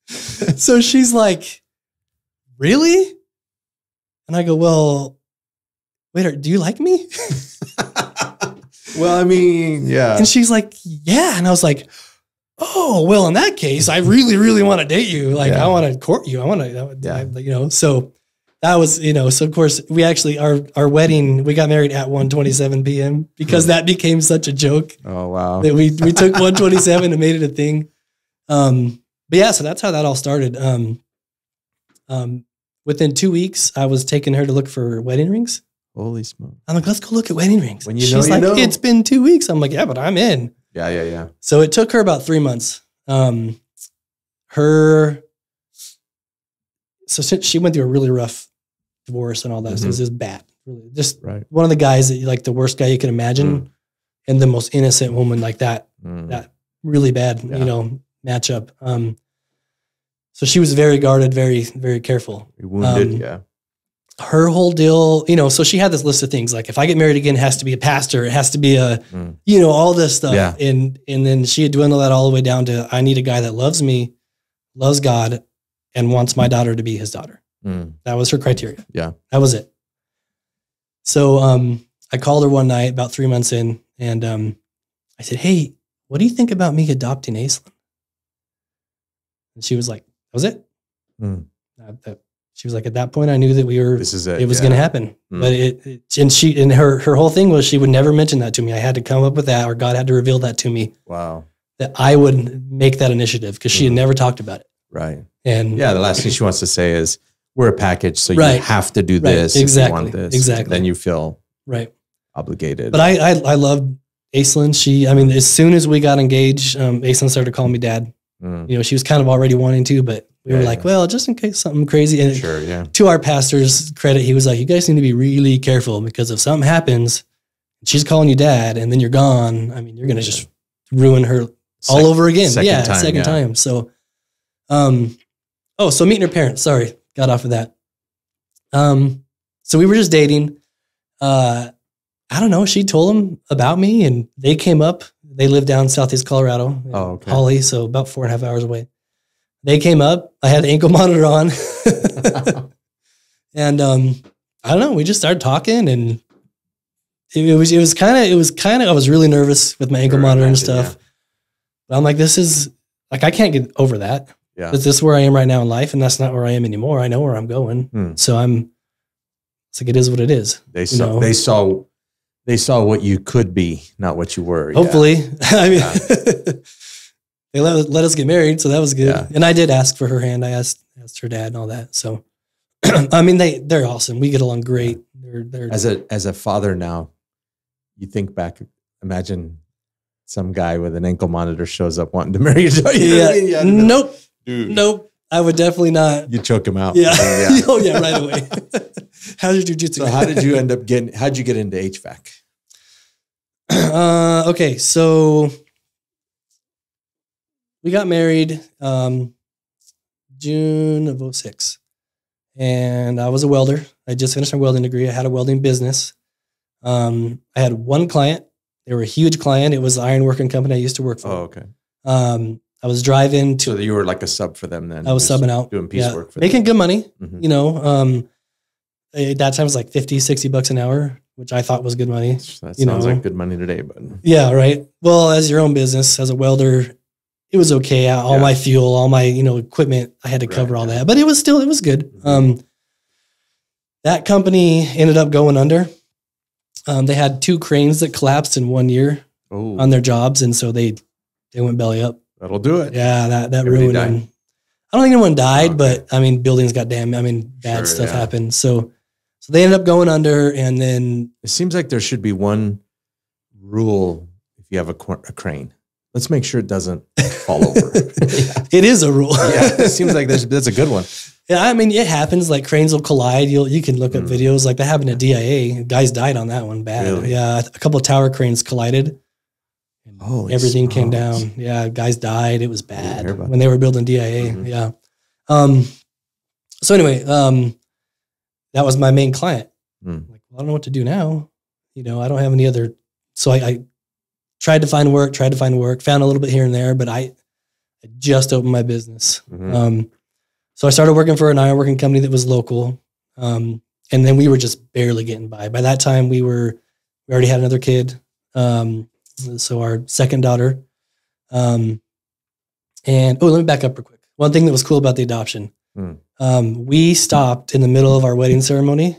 So she's like, "Really?" And I go, "Well, wait, do you like me?"
Well, I mean, yeah.
And she's like, "Yeah." And I was like, "Oh, well, in that case, I really, really want to date you. Like, I want to court you. I want to, So that was, so of course we actually, our wedding, we got married at 1:27 p.m. because that became such a joke.
Oh, wow.
That we took 1:27 and made it a thing. But yeah, so that's how that all started. Within 2 weeks, I was taking her to look for wedding rings.
Holy smoke.
I'm like, "Let's go look at wedding rings."
When
She's like, "It's been 2 weeks." I'm like, "Yeah, but I'm in."
Yeah.
So it took her about 3 months. So since she went through a really rough divorce and all that, so it was just bad. Really, just one of the guys that like the worst guy you can imagine, and the most innocent woman like that. That really bad, matchup. So she was very guarded, very, very careful.
Wounded,
Her whole deal, so she had this list of things like, if I get married again, it has to be a pastor, it has to be a, all this stuff. Yeah. And then she had dwindled that all the way down to, I need a guy that loves me, loves God, and wants my daughter to be his daughter. That was her criteria.
Yeah.
That was it. So I called her one night about 3 months in, and I said, "Hey, what do you think about me adopting Aislinn?" And she was like, "That was it." She was like, "At that point, I knew that
this is it.
It was going to happen." But her whole thing was she would never mention that to me. I had to come up with that, or God had to reveal that to me.
Wow.
That I would make that initiative because she had never talked about it.
Right.
And
the last thing she wants to say is, "We're a package, so you have to do this if you want this."
Exactly.
Then you feel
obligated. But I loved Aislinn. As soon as we got engaged, Aislinn started calling me dad. She was kind of already wanting to, but we were like, well, just in case something crazy. And to our pastor's credit, he was like, "You guys need to be really careful because if something happens, she's calling you dad, and then you're gone. You're going to just ruin her all over again." Second time. So, so meeting her parents. Sorry, got off of that. So we were just dating. I don't know. She told them about me, and they came up. They live down Southeast Colorado, Holly, so about 4.5 hours away. They came up. I had the ankle monitor on, and I don't know. We just started talking, and it was kind of. I was really nervous with my ankle monitor and stuff. Yeah. But I'm like, this is like, I can't get over that. Yeah, but this is where I am right now in life, and that's not where I am anymore. I know where I'm going, so it's like, it is what it is.
They saw what you could be, not what you were.
Hopefully. they let us get married, so that was good.
Yeah.
And I did ask for her hand. I asked her dad and all that. So, I mean, they're awesome. We get along great. They're
as a father now, you think back, imagine some guy with an ankle monitor shows up wanting to marry you.
Yeah. Nope. Dude. Nope. I would definitely not.
You choke him out.
Yeah. Oh yeah, right away. How's your jiu-jitsu?
So how'd you get into HVAC?
Okay, so we got married June of 06. And I was a welder. I just finished my welding degree. I had a welding business. I had one client. They were a huge client. It was the ironworking company I used to work for.
Oh, okay.
I was driving to.
So you were like a sub for them then?
I was subbing out.
Doing piecework for them.
Making good money.
Mm-hmm.
You know, at that time it was like $50-$60 an hour, which I thought was good money.
That sounds like good money today, but.
Yeah, right. Well, as your own business, as a welder, it was okay. All my fuel, all my, equipment, I had to cover all that, but it was good.
Mm-hmm.
That company ended up going under. They had 2 cranes that collapsed in 1 year on their jobs. And so they went belly up.
That'll do it.
Yeah. That ruined them. I don't think anyone died, but I mean, buildings got damaged. Bad stuff happened. So they ended up going under, and then
it seems like there should be one rule if you have a crane. Let's make sure it doesn't fall over.
It is a rule.
Yeah, it seems like that's a good one.
Yeah, I mean, it happens. Like cranes will collide. You can look up videos like that happened at DIA. Guys died on that one bad.
Really?
Yeah, a couple of tower cranes collided. Everything came down. Yeah, guys died. It was bad when they were building DIA. Mm-hmm. Yeah. So anyway, that was my main client. Like, well, I don't know what to do now. I don't have any other. So I tried to find work, found a little bit here and there, but I just opened my business. Mm-hmm. So I started working for an ironworking company that was local. And then we were just barely getting by. By that time we already had another kid. So our second daughter. And let me back up real quick. One thing that was cool about the adoption. We stopped in the middle of our wedding ceremony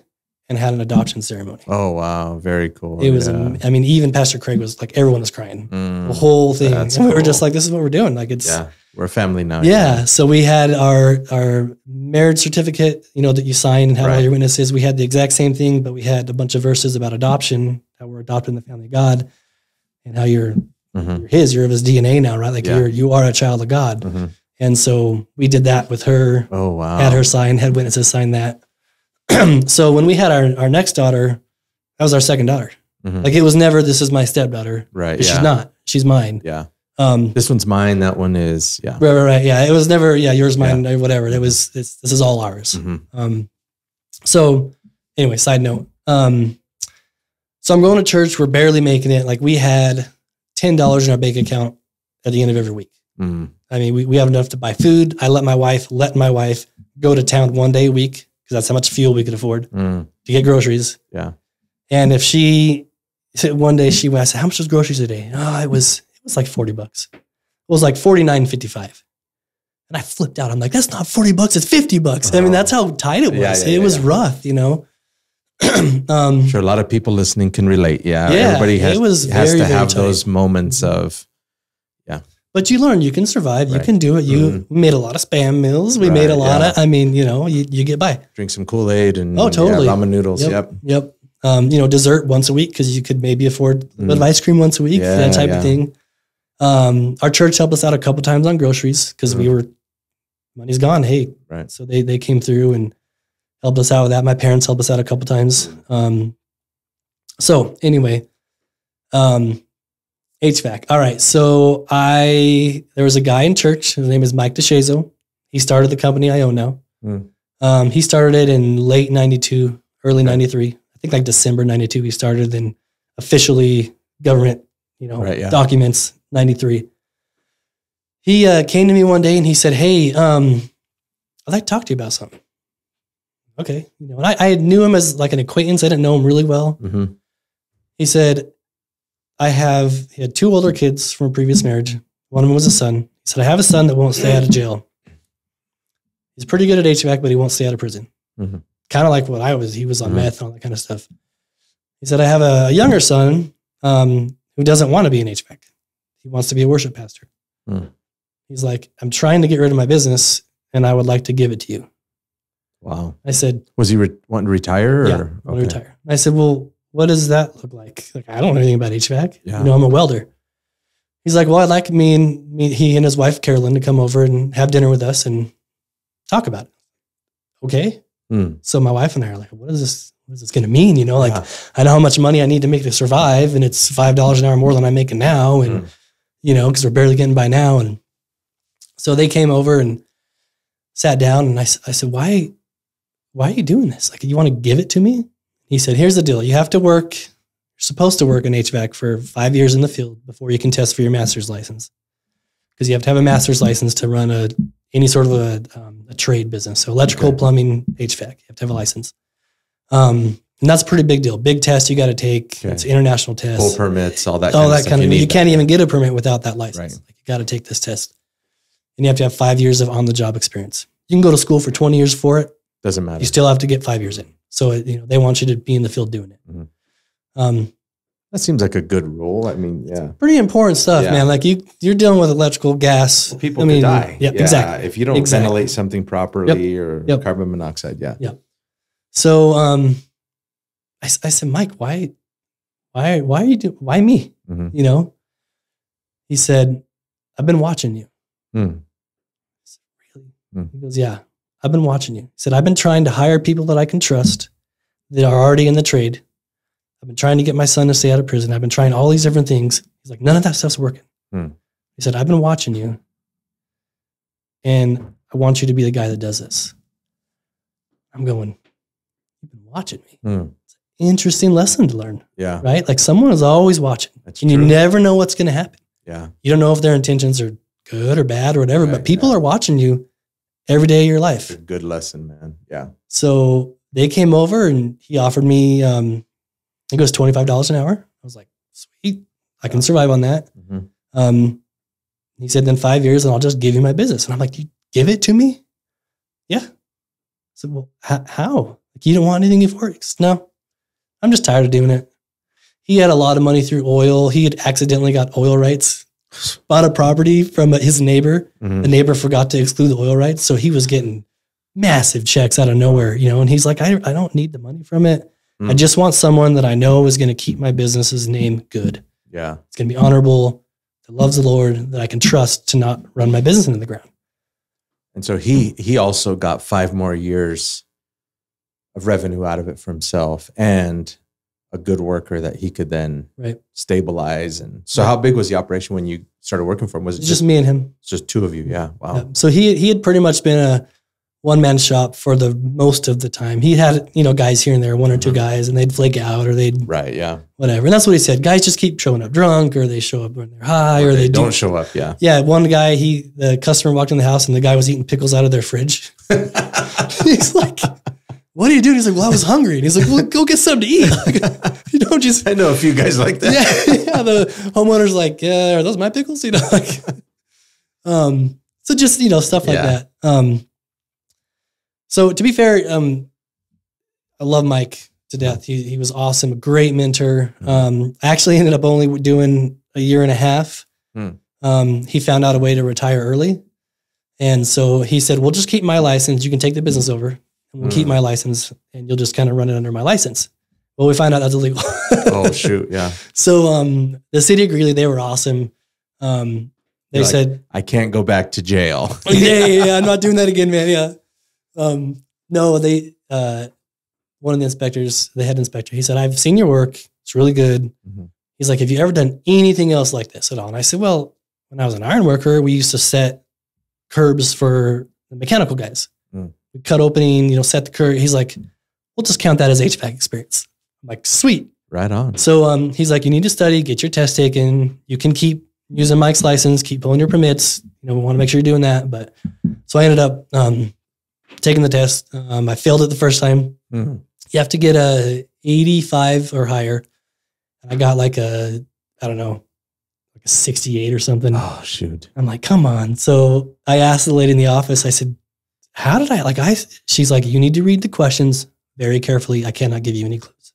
and had an adoption ceremony.
Oh, wow. Very cool.
It was, I mean, even Pastor Craig was like, everyone was crying. The whole thing. And we were just like, this is what we're doing. Like
we're a family now.
Yeah. So we had our marriage certificate, that you sign and have all your witnesses. We had the exact same thing, but we had a bunch of verses about adoption, how we're adopted in the family of God, and how you're of his DNA now, right? Like you are a child of God. Mm-hmm. And so we did that with her.
Oh, wow.
Had her sign, had witnesses sign that. So when we had our next daughter, that was our second daughter. Mm-hmm. Like it was never, this is my stepdaughter.
Right.
She's not. She's mine.
Yeah. This one's mine. That one is,
Right. Yeah. It was never, yours, mine, whatever. It was, this is all ours. Mm-hmm. So anyway, side note. So I'm going to church. We're barely making it. Like we had $10 in our bank account at the end of every week. Mm-hmm. I mean, we have enough to buy food. I let my wife go to town one day a week because that's how much fuel we could afford to get groceries. Yeah. And if one day she asked, how much was groceries a day? Oh, it was like $40. It was like $49.55. And I flipped out. I'm like, that's not $40. It's $50. I mean, that's how tight it was. It was rough,
I'm sure a lot of people listening can relate. Yeah. Everybody has to have those moments of,
But you learn, you can survive, you can do it. We made a lot of Spam meals. We made a lot of, I mean, you get by.
Drink some Kool-Aid and
totally.
Ramen noodles. Yep.
Dessert once a week because you could maybe afford a bit of ice cream once a week, that type of thing. Our church helped us out a couple times on groceries because money's gone. Hey, so they came through and helped us out with that. My parents helped us out a couple times. So anyway, HVAC. All right. So there was a guy in church. His name is Mike DeShazo. He started the company I own now. He started it in late 92, early 93. I think like December 92 he started, then officially government, documents 93. He came to me one day and he said, hey, I'd like to talk to you about something. Okay. And I knew him as like an acquaintance. I didn't know him really well. Mm-hmm. He said, he had 2 older kids from a previous marriage. One of them was a son. He said, I have a son that won't stay out of jail. He's pretty good at HVAC, but he won't stay out of prison. Mm-hmm. Kind of like what I was. He was on meth and all that kind of stuff. He said, I have a younger son who doesn't want to be an HVAC. He wants to be a worship pastor. Mm. He's like, I'm trying to get rid of my business and I would like to give it to you.
Wow.
I said,
was he wanting to retire?
Yeah, want to retire. I said, well, what does that look like? Like, I don't know anything about HVAC.
Yeah.
You know, I'm a welder. He's like, well, I'd like he and his wife, Carolyn, to come over and have dinner with us and talk about it. Okay. So my wife and I are like, what is this going to mean? You know, like I know how much money I need to make to survive, and it's $5 an hour more than I'm making now. And, you know, cause we're barely getting by now. And so they came over and sat down, and I said, why are you doing this? Like, you want to give it to me? He said, here's the deal. You have to work. You're supposed to work in HVAC for 5 years in the field before you can test for your master's license. Because you have to have a master's license to run any sort of a trade business. So electrical, plumbing, HVAC, you have to have a license. And that's a pretty big deal. Big test you got to take. Okay. It's an international test.
Full permits, all that kind of stuff.
You can't even get a permit without that license.
Right.
Like, you got to take this test. And you have to have 5 years of on-the-job experience. You can go to school for 20 years for it.
Doesn't matter.
You still have to get 5 years in. So, they want you to be in the field doing it.
That seems like a good rule. I mean, yeah.
Pretty important stuff, man. Like you're dealing with electrical, gas.
Well, people could die.
Yeah, exactly.
If you don't ventilate something properly or carbon monoxide. Yeah.
Yeah. So, I said, Mike, why me? You know, he said, I've been watching you. I said, really? He goes, yeah, I've been watching you. He said, I've been trying to hire people that I can trust that are already in the trade. I've been trying to get my son to stay out of prison. I've been trying all these different things. He's like, none of that stuff's working. He said, I've been watching you, and I want you to be the guy that does this. I'm going, you've been watching me. It's an interesting lesson to learn. Yeah. Right? Like, someone is always watching. That's and true. You never know what's going to happen. Yeah. You don't know if their intentions are good or bad or whatever, but people are watching you every day of your life.
It's a good lesson, man. Yeah.
So they came over and he offered me, it goes $25 an hour. I was like, sweet, I can survive on that. He said, then 5 years and I'll just give you my business. And I'm like, you give it to me? Yeah. I said, well, how? Like, you don't want anything for it? No, I'm just tired of doing it. He had a lot of money through oil. He had accidentally got oil rights, bought a property from his neighbor. The neighbor forgot to exclude the oil rights. So he was getting massive checks out of nowhere, you know, and he's like, I don't need the money from it. I just want someone that I know is going to keep my business's name good. Yeah. It's going to be honorable, that loves the Lord, that I can trust to not run my business into the ground.
And so he also got 5 more years of revenue out of it for himself and a good worker that he could then stabilize. And so how big was the operation when you started working for him? Was it
just me and him?
It's just 2 of you. Yeah. Wow. Yeah.
So he had pretty much been a one-man shop for the most of the time. He had, guys here and there, 1 or 2 guys, and they'd flake out or they'd whatever. And that's what he said. Guys just keep showing up drunk, or they show up when they're high, or they
don't show up. Yeah.
Yeah. One guy, the customer walked in the house and the guy was eating pickles out of their fridge. He's like, what are you doing? He's like, well, I was hungry. And he's like, well, go get something to eat. You don't just.
I know a few guys like that.
Yeah. The homeowner's like, are those my pickles? So just, stuff like that. So to be fair, I love Mike to death. He was awesome, a great mentor. I actually ended up only doing a year and a half. He found out a way to retire early. And so he said, well, just keep my license. You can take the business over and we'll keep my license and you'll just kind of run it under my license. Well, we found out that's illegal.
Oh, shoot. Yeah.
So the city of Greeley, they were awesome. They said,
I can't go back to jail.
Yeah. I'm not doing that again, man. Yeah. No, they, one of the inspectors, the head inspector, he said, I've seen your work. It's really good. He's like, have you ever done anything else like this at all? And I said, well, when I was an iron worker, we used to set curbs for the mechanical guys. We cut opening, set the curb. He's like, we'll just count that as HVAC experience. I'm like, sweet.
Right on.
So, he's like, you need to study, get your test taken. You can keep using Mike's license, keep pulling your permits. We want to make sure you're doing that. But so I ended up, taking the test. I failed it the first time. You have to get a 85 or higher. And I got like a 68 or something.
Oh, shoot.
I'm like, come on. So I asked the lady in the office, I said, how did she's like, you need to read the questions very carefully. I cannot give you any clues.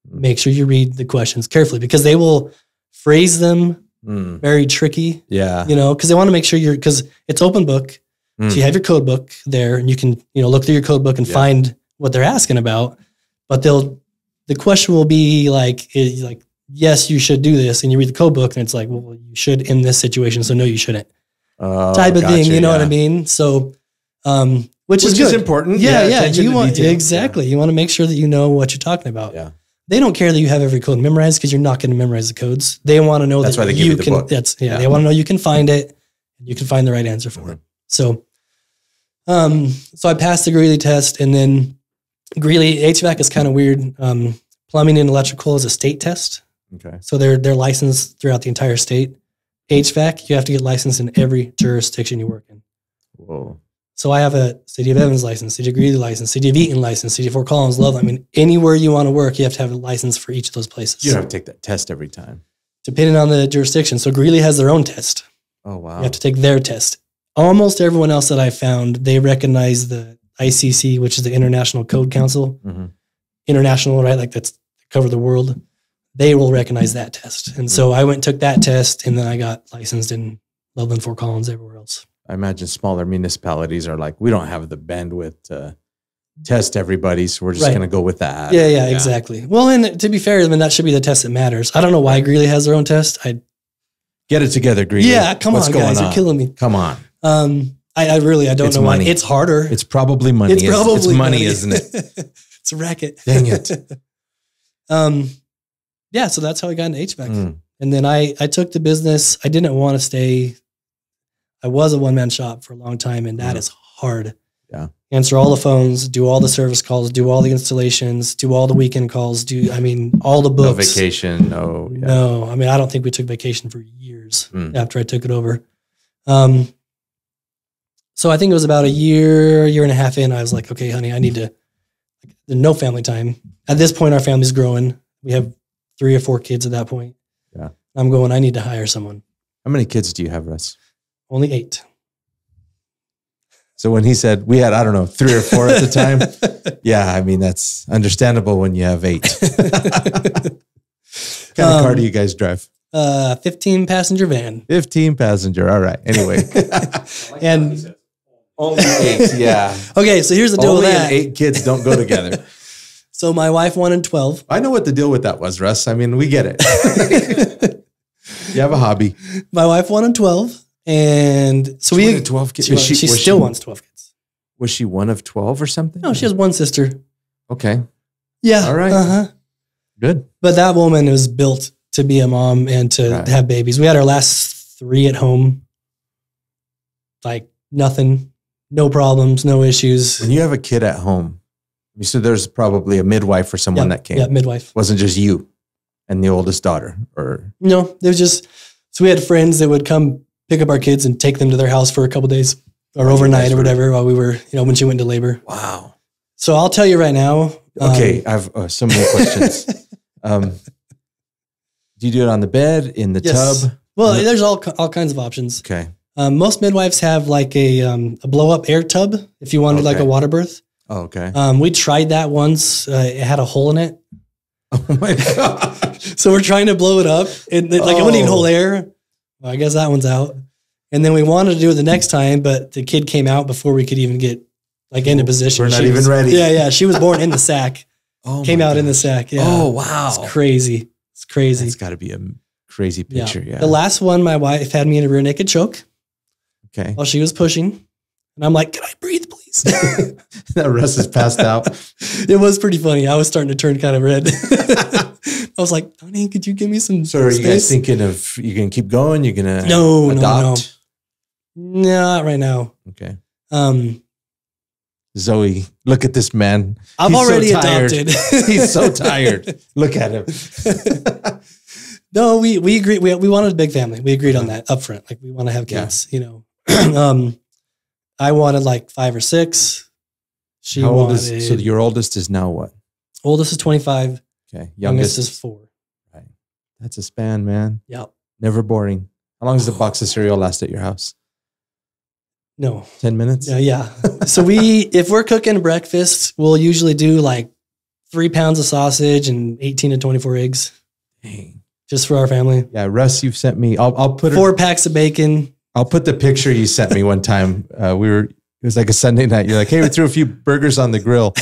Make sure you read the questions carefully because they will phrase them very tricky.
Yeah.
You know, because they want to make sure because it's open book. So you have your code book there and you can, look through your code book and find what they're asking about. But the question will be like, yes, you should do this. And you read the code book and it's like, well, you should in this situation. So no, you shouldn't. Type of thing. You know what I mean? So, which is important. Yeah. You want exactly. You want to make sure that you know what you're talking about.
Yeah.
They don't care that you have every code memorized because you're not going to memorize the codes. They want to know
that's why they give you the book.
They want to know you can find it. You can find the right answer for it. So, so I passed the Greeley test, and then Greeley HVAC is kind of weird. Plumbing and electrical is a state test.
Okay.
So they're licensed throughout the entire state. HVAC, you have to get licensed in every jurisdiction you work in.
Whoa.
So I have a City of Evans license, City of Greeley license, City of Eaton license, City of Fort Collins, Loveland. I mean, anywhere you want to work, you have to have a license for each of those places.
You don't have to take that test every time.
Depending on the jurisdiction. So Greeley has their own test.
Oh, wow.
You have to take their test. Almost everyone else that I found, they recognize the ICC, which is the International Code Council. International, right? Like that's cover the world. They will recognize that test. And so I went and took that test, and then I got licensed in Loveland, Fort Collins, everywhere else.
I imagine smaller municipalities are like, we don't have the bandwidth to test everybody, so we're just going to go with that.
Yeah, exactly. Well, and to be fair, I mean, that should be the test that matters. I don't know why Greeley has their own test.
Get it together, Greeley.
Yeah, come on, guys. You're killing me.
Come on.
I really don't know why. It's harder.
It's probably money. It's money, isn't it?
It's a racket.
Dang it.
Yeah, so that's how I got into HVAC. And then I took the business. I didn't want to stay. I was a one-man shop for a long time, and that is hard.
Yeah.
Answer all the phones, do all the service calls, do all the installations, do all the weekend calls, all the books.
No vacation, no. Yeah.
No, I mean, I don't think we took vacation for years after I took it over. So I think it was about a year and a half in, I was like, okay, honey, I need to, no family time. At this point, our family's growing. We have 3 or 4 kids at that point.
Yeah.
I'm going, I need to hire someone.
How many kids do you have, Russ?
Only 8.
So when he said we had, 3 or 4 at the time. Yeah. I mean, that's understandable when you have 8. What kind of car do you guys drive?
15 passenger van.
15 passenger. All right. Anyway.
And
only 8. Yeah.
Okay. So here's the deal with that.
8 kids don't go together.
So my wife wanted 12.
I know what the deal with that was, Russ. I mean, we get it. You have a hobby.
My wife wanted 12. And so we
wanted 12 kids.
She still wants 12 kids.
Was she one of 12 or something?
No, she has one sister.
Okay.
Yeah.
All right. Good.
But that woman was built to be a mom and to have babies. We had our last 3 at home. Like nothing, no problems, no issues.
When you have a kid at home, so there's probably a midwife or someone that came.
Yeah, midwife.
Wasn't just you and the oldest daughter, or
no? There was just so we had friends that would come pick up our kids and take them to their house for a couple days or overnight or whatever while we were, when she went into labor.
Wow.
So I'll tell you right now.
Okay, I have so many questions. Do you do it on the bed, in the tub?
Well, there's all kinds of options.
Okay.
Most midwives have like a blow up air tub if you wanted like a water birth.
Oh, okay.
We tried that once. It had a hole in it.
Oh my gosh.
So we're trying to blow it up. And it wouldn't even hold air. Well, I guess that one's out. And then we wanted to do it the next time, but the kid came out before we could even get into position.
We're not even ready.
Yeah. She was born in the sack. Came out in the sack. Yeah.
Oh, wow.
It's crazy. It's crazy.
It's got to be a crazy picture. Yeah.
The last one, my wife had me in a rear naked choke.
Okay.
While she was pushing. And I'm like, can I breathe, please?
That Russ is passed out.
It was pretty funny. I was starting to turn kind of red. I was like, honey, could you give me some
So are
space?
You guys thinking of, you going to keep going? You're going to
adopt? No, not right now.
Okay. Zoey, look at this man.
He's already adopted.
He's so tired. Look at him.
No, we agreed. We wanted a big family. We agreed on that up front. Like we want to have kids, I wanted like 5 or 6.
How old is, so your oldest is now what?
Oldest is 25.
Okay.
Youngest is 4.
Right. That's a span, man.
Yep.
Never boring. How long does a box of cereal last at your house?
No.
10 minutes?
Yeah. So if we're cooking breakfast, we'll usually do like 3 pounds of sausage and 18 to 24 eggs.
Dang.
just for our family.
Yeah, Russ, you've sent me. I'll put
4 packs of bacon.
I'll put the picture you sent me one time. It was like a Sunday night. You're like, hey, we threw a few burgers on the grill.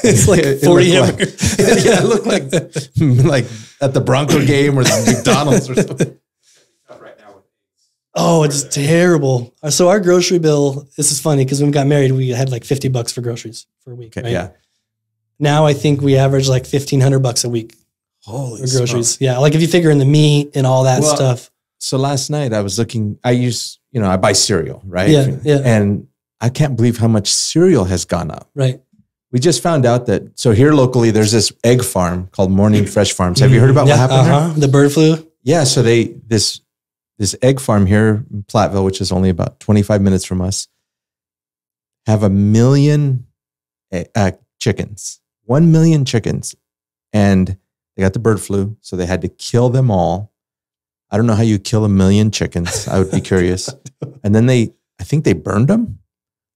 It's like 40 hamburgers.
Yeah, it looked like at the Bronco game or the McDonald's or something.
Oh, it's terrible. So our grocery bill, this is funny because when we got married, we had like $50 for groceries for a week.
Okay,
right?
yeah.
Now I think we average like $1,500 a week.
Holy
for groceries.
smokes.
Yeah. Like if you figure in the meat and all that stuff.
So last night I was looking, I buy cereal, right?
Yeah.
And I can't believe how much cereal has gone up.
Right.
We just found out that, so here locally, there's this egg farm called Morning Fresh Farms. Have you heard about what happened there?
The bird flu?
Yeah. So this egg farm here in Platteville, which is only about 25 minutes from us, have 1 million chickens, 1 million chickens. And they got the bird flu. So they had to kill them all. I don't know how you kill 1 million chickens. I would be curious. And then I think they burned them,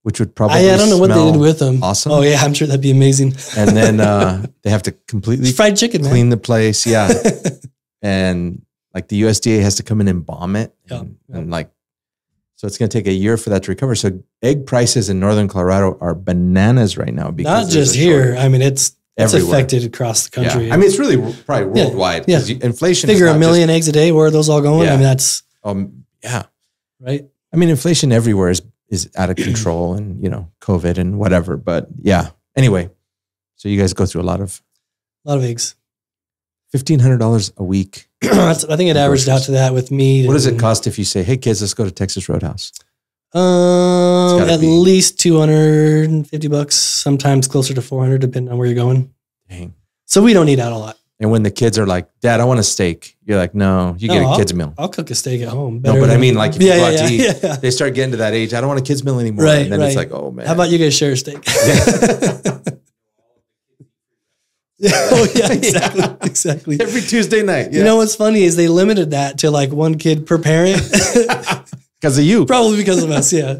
which would probably
I don't know what they did with them.
Awesome.
Oh yeah, I'm sure that'd be amazing.
And then they have to completely
it's fried chicken,
clean the place. Yeah. And like the USDA has to come in and bomb it. And like, so it's going to take a year for that to recover. So egg prices in Northern Colorado are bananas right now. Because
not just here. I mean, it's affected across the country.
Yeah. I mean, it's really probably worldwide.
Yeah.
Inflation.
Figure 1 million eggs a day. Where are those all going?
Yeah.
I mean, that's
yeah.
Right.
I mean, inflation everywhere is out of control, and COVID and whatever. But yeah. Anyway, so you guys go through a lot of
eggs.
$1,500 a week.
I think it averaged out to that with me.
What does it cost if you say, "Hey kids, let's go to Texas Roadhouse"?
At least $250, sometimes closer to $400, depending on where you're going.
Dang.
So we don't eat out a lot.
And when the kids are like, "Dad, I want a steak," you're like, "No, you get a kid's meal."
I'll cook a steak at home.
No, but I mean, like if you go out to eat,
yeah.
they start getting to that age. I don't want a kid's meal anymore.
Right,
and then
right.
it's like, oh man.
How about you guys share a steak? Oh yeah, exactly.
Every Tuesday night. Yeah.
You know what's funny is they limited that to like 1 kid per parent.
Because of you.
Probably because of us, yeah.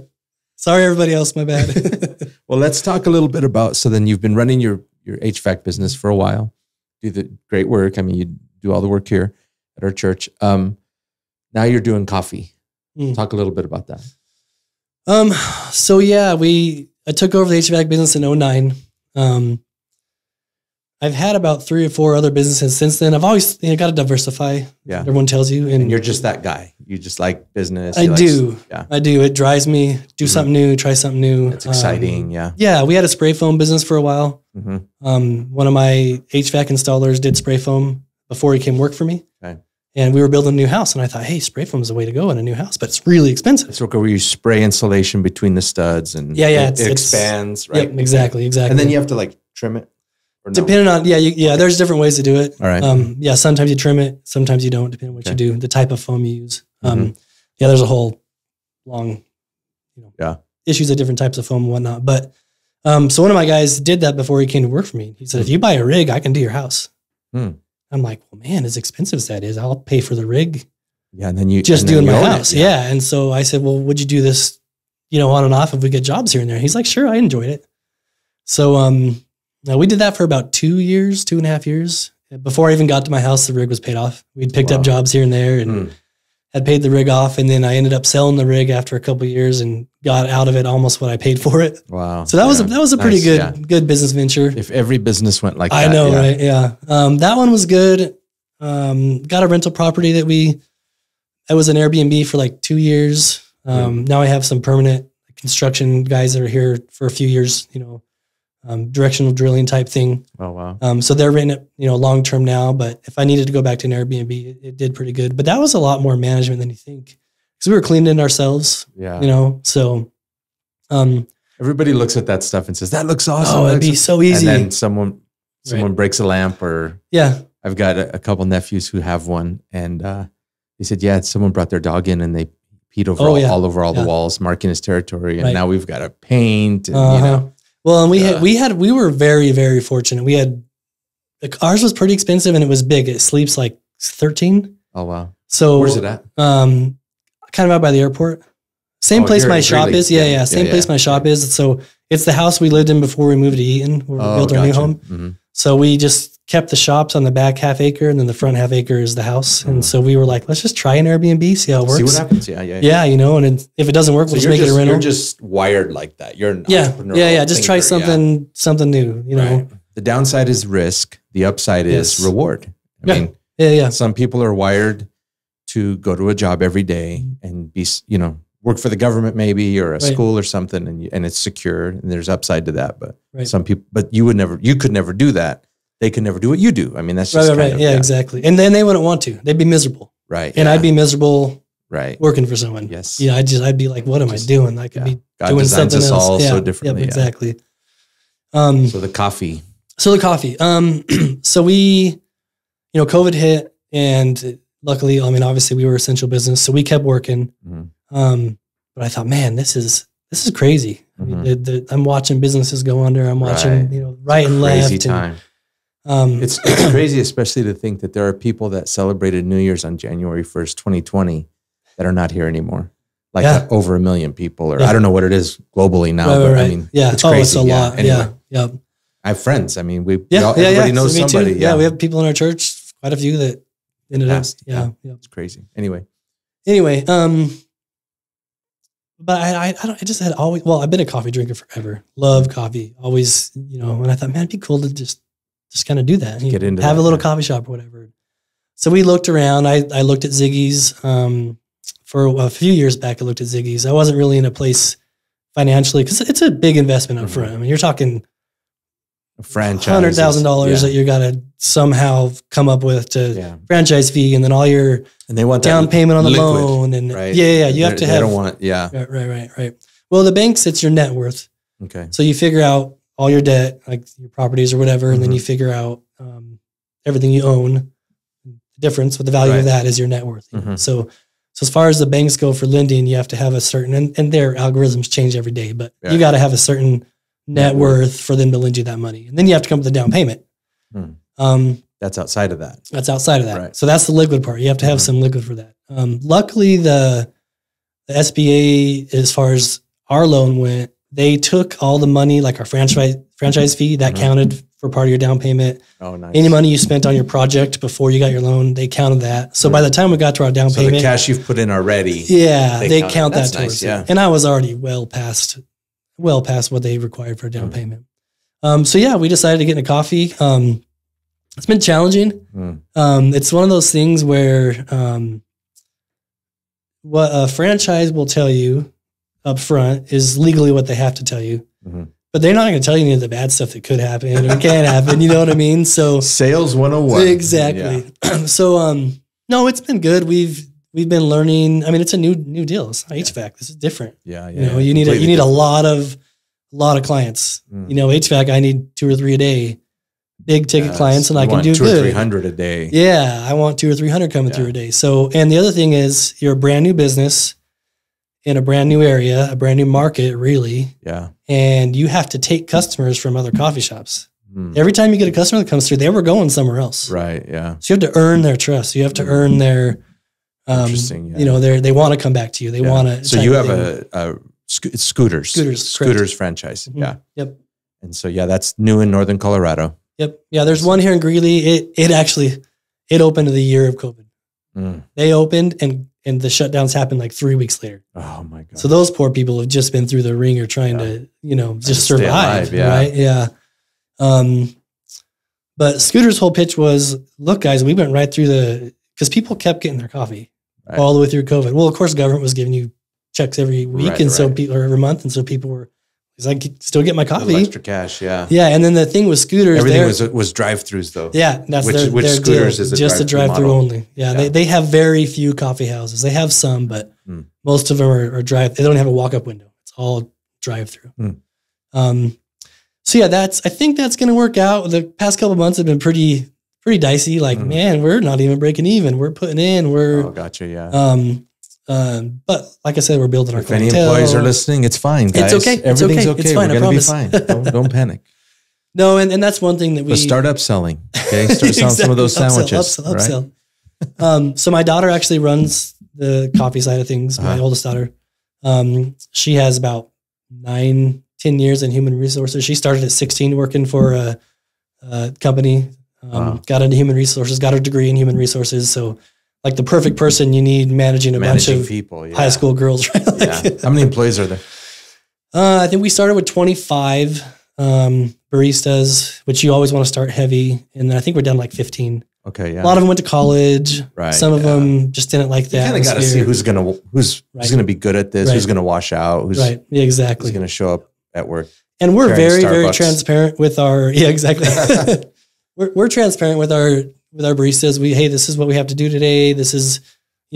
Sorry, everybody else, my bad.
Well, let's talk a little bit about, so then you've been running your HVAC business for a while. Do the great work. I mean, you do all the work here at our church. Now you're doing coffee. Talk a little bit about that.
So yeah, I took over the HVAC business in 2009. I've had about 3 or 4 other businesses since then. I've always got to diversify.
Yeah.
Everyone tells you.
And you're just that guy. You just like business.
I do.
Yeah.
I do. It drives me. Do something new. Try something new.
It's exciting. Yeah.
Yeah. We had a spray foam business for a while.
Mm-hmm.
One of my HVAC installers did spray foam before he came work for me.
Okay.
And we were building a new house. And I thought, hey, spray foam is the way to go in a new house, but it's really expensive.
It's where you spray insulation between the studs and it expands, right?
Yep, exactly. And
then you have to like trim it. Or no?
Depending on, there's different ways to do it.
All right.
Sometimes you trim it, sometimes you don't, depending on what you do, the type of foam you use. There's a whole long, issues of different types of foam and whatnot. But so one of my guys did that before he came to work for me. He said, if you buy a rig, I can do your house. I'm like, well, man, as expensive as that is, I'll pay for the rig.
Yeah. And then you
just doing my house. Yeah. And so I said, well, would you do this, on and off if we get jobs here and there? He's like, sure, I enjoyed it. So, we did that for about 2.5 years. Before I even got to my house, the rig was paid off. We'd picked up jobs here and there and had paid the rig off. And then I ended up selling the rig after a couple of years and got out of it almost what I paid for it.
Wow.
So that was a pretty good business venture.
If every business went like that.
I know, right? Yeah. That one was good. Got a rental property that it was an Airbnb for like 2 years. Now I have some permanent construction guys that are here for a few years, directional drilling type thing.
Oh, wow.
So they're renting it, long-term now, but if I needed to go back to an Airbnb, it did pretty good. But that was a lot more management than you think. Because we were cleaning it ourselves, so.
Everybody looks at that stuff and says, that looks awesome.
Oh, it'd be so easy.
And then someone breaks a lamp or.
Yeah.
I've got a couple nephews who have one. And they said, someone brought their dog in and they peed over all over all the walls, marking his territory. And now we've got to paint and,
Well, and we were very, very fortunate. Ours was pretty expensive and it was big. It sleeps like 13.
Oh, wow.
So
where's it at?
Kind of out by the airport. Same place my shop is. Yeah. Same place my shop is. So it's the house we lived in before we moved to Eaton, where we built our new home. Mm-hmm. So we just kept the shops on the back half acre, and then the front half acre is the house. And so we were like, let's just try an Airbnb, see how it works.
See what happens. Yeah.
Yeah, you know, and if it doesn't work, we'll just make it a rental.
You're just wired like that. You're an entrepreneur.
Yeah. Just try something new, you know.
Right. The downside is risk. The upside is reward. I mean, some people are wired to go to a job every day and be, you know, work for the government maybe, or a school or something, and it's secure, and there's upside to that. But some people, but you could never do that. They could never do what you do. I mean, that's just kind of,
exactly. And then they wouldn't want to. They'd be miserable.
Right.
And I'd be miserable working for someone.
Yes.
Yeah, I'd be like, what am I doing? I could be
God
doing something
us
else.
all so differently.
Exactly.
So the coffee.
So we, you know, COVID hit, and luckily, I mean, obviously we were essential business, so we kept working. But I thought, man, this is crazy. I mean, I'm watching businesses go under. I'm watching, you know, right and left.
Crazy time. It's crazy, especially to think that there are people that celebrated New Year's on January 1st, 2020 that are not here anymore. Like over 1 million people, or I don't know what it is globally now, but I mean, it's crazy.
It's a lot.
Anyway,
Yeah.
I have friends. I mean, everybody knows
so
somebody.
Yeah, we have people in our church, quite a few that ended up. Yeah.
It's crazy. Anyway,
but I just had always, well, I've been a coffee drinker forever. Love coffee. Always, you know, and I thought, man, it'd be cool to just kind of do that.
Get into
have
that,
a little coffee shop or whatever. So we looked around. I looked at Ziggy's for a few years back. I looked at Ziggy's. I wasn't really in a place financially, because it's a big investment up front. I mean, you're talking
franchise
$100,000 that you got to somehow come up with to franchise fee, and then all your
they want
down payment on the
liquid,
loan, and
right?
You have to have.
They don't want
Right. Well, the banks, it's your net worth.
Okay.
So you figure out all your debt, like your properties or whatever, and then you figure out everything you own. The difference with the value of that is your net worth. So as far as the banks go for lending, you have to have a certain, and their algorithms change every day, but you got to have a certain net worth for them to lend you that money. And then you have to come up with a down payment.
That's outside of that.
Right. So that's the liquid part. You have to have some liquid for that. Luckily, the SBA, as far as our loan went, they took all the money, like our franchise fee, that counted for part of your down payment.
Oh, nice.
Any money you spent on your project before you got your loan, they counted that. So by the time we got to our down payment,
the cash you've put in already,
they count that towards
it.
And I was already well past what they required for a down payment. So we decided to get in a coffee. It's been challenging. It's one of those things where what a franchise will tell you up front is legally what they have to tell you. But they're not going to tell you any of the bad stuff that could happen or can happen. You know what I mean? So
sales 101.
Exactly. Yeah. So no, it's been good. We've been learning. I mean, it's a new deal. It's not HVAC. This is different.
Yeah.
You know, you need a lot of clients. You know, HVAC, I need 2 or 3 a day. Big ticket clients, and I can do
200
good.
or 300 a day.
Yeah, I want 200 or 300 coming through a day. So, and the other thing is, you're a brand new business in a brand new area, a brand new market, really.
Yeah.
And you have to take customers from other coffee shops. Every time you get a customer that comes through, they were going somewhere else.
Right. Yeah.
So you have to earn their trust. You have to earn their.
Interesting. Yeah.
You know, they want to come back to you. They want to.
So you have it's Scooters franchise. Yeah.
Yep.
And so that's new in Northern Colorado.
Yep. Yeah. There's one here in Greeley. It opened the year of COVID. They opened and the shutdowns happened like 3 weeks later.
Oh my God.
So those poor people have just been through the ringer trying to, just survive. Right. Yeah. But Scooter's whole pitch was, look guys, we went right through because people kept getting their coffee all the way through COVID. Well, of course, government was giving you checks every week. So people, or every month. And so people were, I still get my coffee.
Extra cash, yeah.
Yeah, and then the thing with Scooters,
everything was drive-throughs though.
Yeah, that's
which
their
Scooters
deal,
is
just a drive-through only. Yeah, they have very few coffee houses. They have some, but most of them are drive. They don't have a walk-up window. It's all drive-through. So I think that's going to work out. The past couple of months have been pretty dicey. Like, man, we're not even breaking even. We're putting in.
Oh, gotcha. Yeah.
But like I said, we're building our
clientele. If any employees are listening, it's fine, guys.
It's okay.
Everything's okay.
It's fine,
we're going to be fine. Don't panic.
No, and that's one thing that we
start upselling. Okay, start selling some of those sandwiches.
Upsell. So my daughter actually runs the coffee side of things. My oldest daughter. She has about 9-10 years in human resources. She started at 16 working for company. Got into human resources, got a degree in human resources. So like the perfect person you need managing bunch of
people,
high school girls, right? Like,
How many employees are there?
I think we started with 25 baristas, which you always want to start heavy. And then I think we're down to like 15.
Okay, yeah.
A lot of them went to college.
Right.
Some of them just didn't like that.
You kind of got to see who's gonna be good at this, who's gonna wash out, who's
Yeah, exactly.
who's gonna show up at work.
And we're very transparent with our exactly. we're transparent with our baristas. Hey, this is what we have to do today. This is,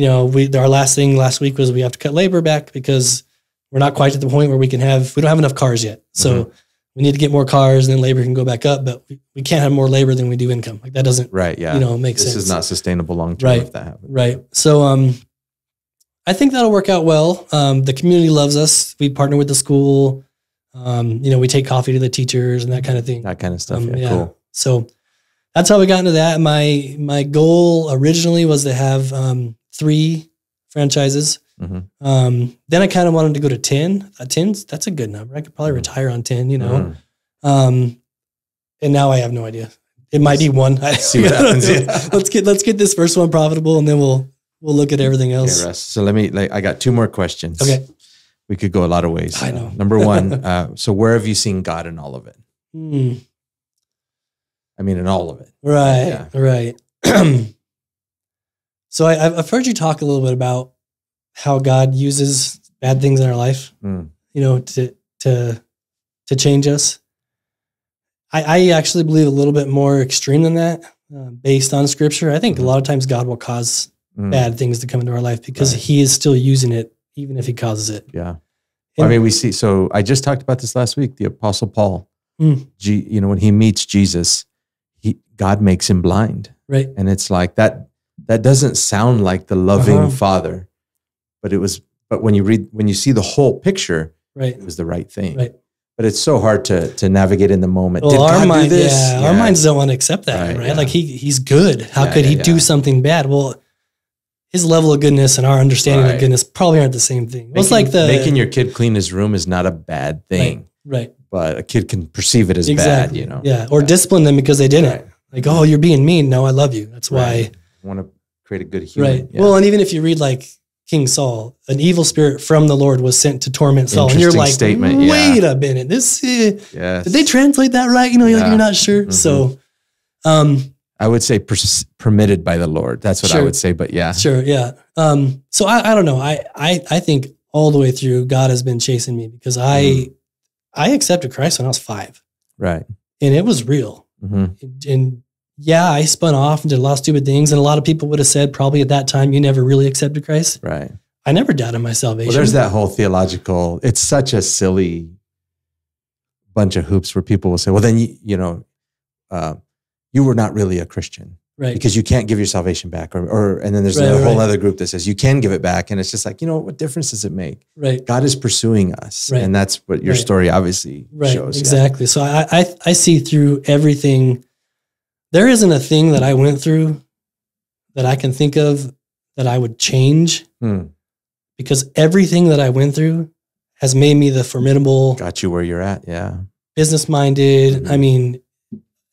our last thing last week was we have to cut labor back because we're not quite at the point where we don't have enough cars yet. So we need to get more cars and then labor can go back up, but we can't have more labor than we do income. Like that doesn't, make sense.
This is not sustainable long-term if that happens.
Right. So, I think that'll work out well. The community loves us. We partner with the school. We take coffee to the teachers and that kind of thing.
That kind of stuff. Cool.
So that's how we got into that. My goal originally was to have 3 franchises. Mm-hmm. Then I kind of wanted to go to 10. 10's that's a good number. I could probably retire on 10, and now I have no idea. It might be 1.
See what happens.
Let's get this first one profitable, and then we'll look at everything else.
Okay, Russ. So I got 2 more questions.
Okay.
We could go a lot of ways.
I know.
Number 1, so where have you seen God in all of it? I mean, in all of it.
Right.
Yeah.
Right. So I've heard you talk a little bit about how God uses bad things in our life, to change us. I actually believe a little bit more extreme than that, based on scripture. I think a lot of times God will cause bad things to come into our life because he is still using it, even if he causes it.
Yeah. We see, so I just talked about this last week, the Apostle Paul, when he meets Jesus, God makes him blind.
Right.
And it's like that doesn't sound like the loving Father, but when you see the whole picture, it was the right thing.
Right.
But it's so hard to navigate in the moment.
Well,
Did God do this?
Our minds don't want to accept that, right? Like he's good. How could he do something bad? Well, his level of goodness and our understanding of goodness probably aren't the same thing. It's like
making your kid clean his room is not a bad thing.
Right.
But a kid can perceive it as bad,
Yeah. Or discipline them because they didn't. Right. Like, oh, you're being mean. No, I love you. That's why.
I want to create a good human.
Right. Yeah. Well, and even if you read like King Saul, an evil spirit from the Lord was sent to torment Saul. And you're like,
statement.
Wait a minute. Did they translate that right? You're not sure. Mm-hmm. So,
I would say permitted by the Lord. That's what I would say, but yeah.
Sure. Yeah. So I don't know. I think all the way through God has been chasing me because I accepted Christ when I was 5.
Right.
And it was real. Mm-hmm. And I spun off and did a lot of stupid things. And a lot of people would have said probably at that time, you never really accepted Christ.
Right.
I never doubted my salvation.
Well, there's that whole theological, it's such a silly bunch of hoops where people will say, well, then, you were not really a Christian.
Right.
Because you can't give your salvation back. And then there's a whole other group that says you can give it back. And it's just like, what difference does it make?
Right.
God is pursuing us. Right. And that's what your story obviously shows.
Exactly. So I see through everything. There isn't a thing that I went through that I can think of that I would change because everything that I went through has made me the formidable.
Got you where you're at. Yeah.
Business minded. Mm-hmm. I mean,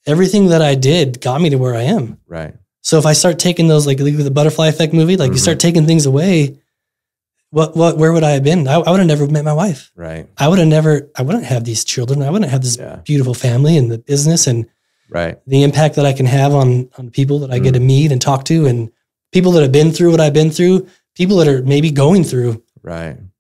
everything that I did got me to where I am.
Right.
So if I start taking those, like the Butterfly Effect movie, like you start taking things away, where would I have been? I would have never met my wife.
Right.
I wouldn't have these children. I wouldn't have this beautiful family and the business and the impact that I can have on people that I get to meet and talk to and people that have been through what I've been through, people that are maybe going through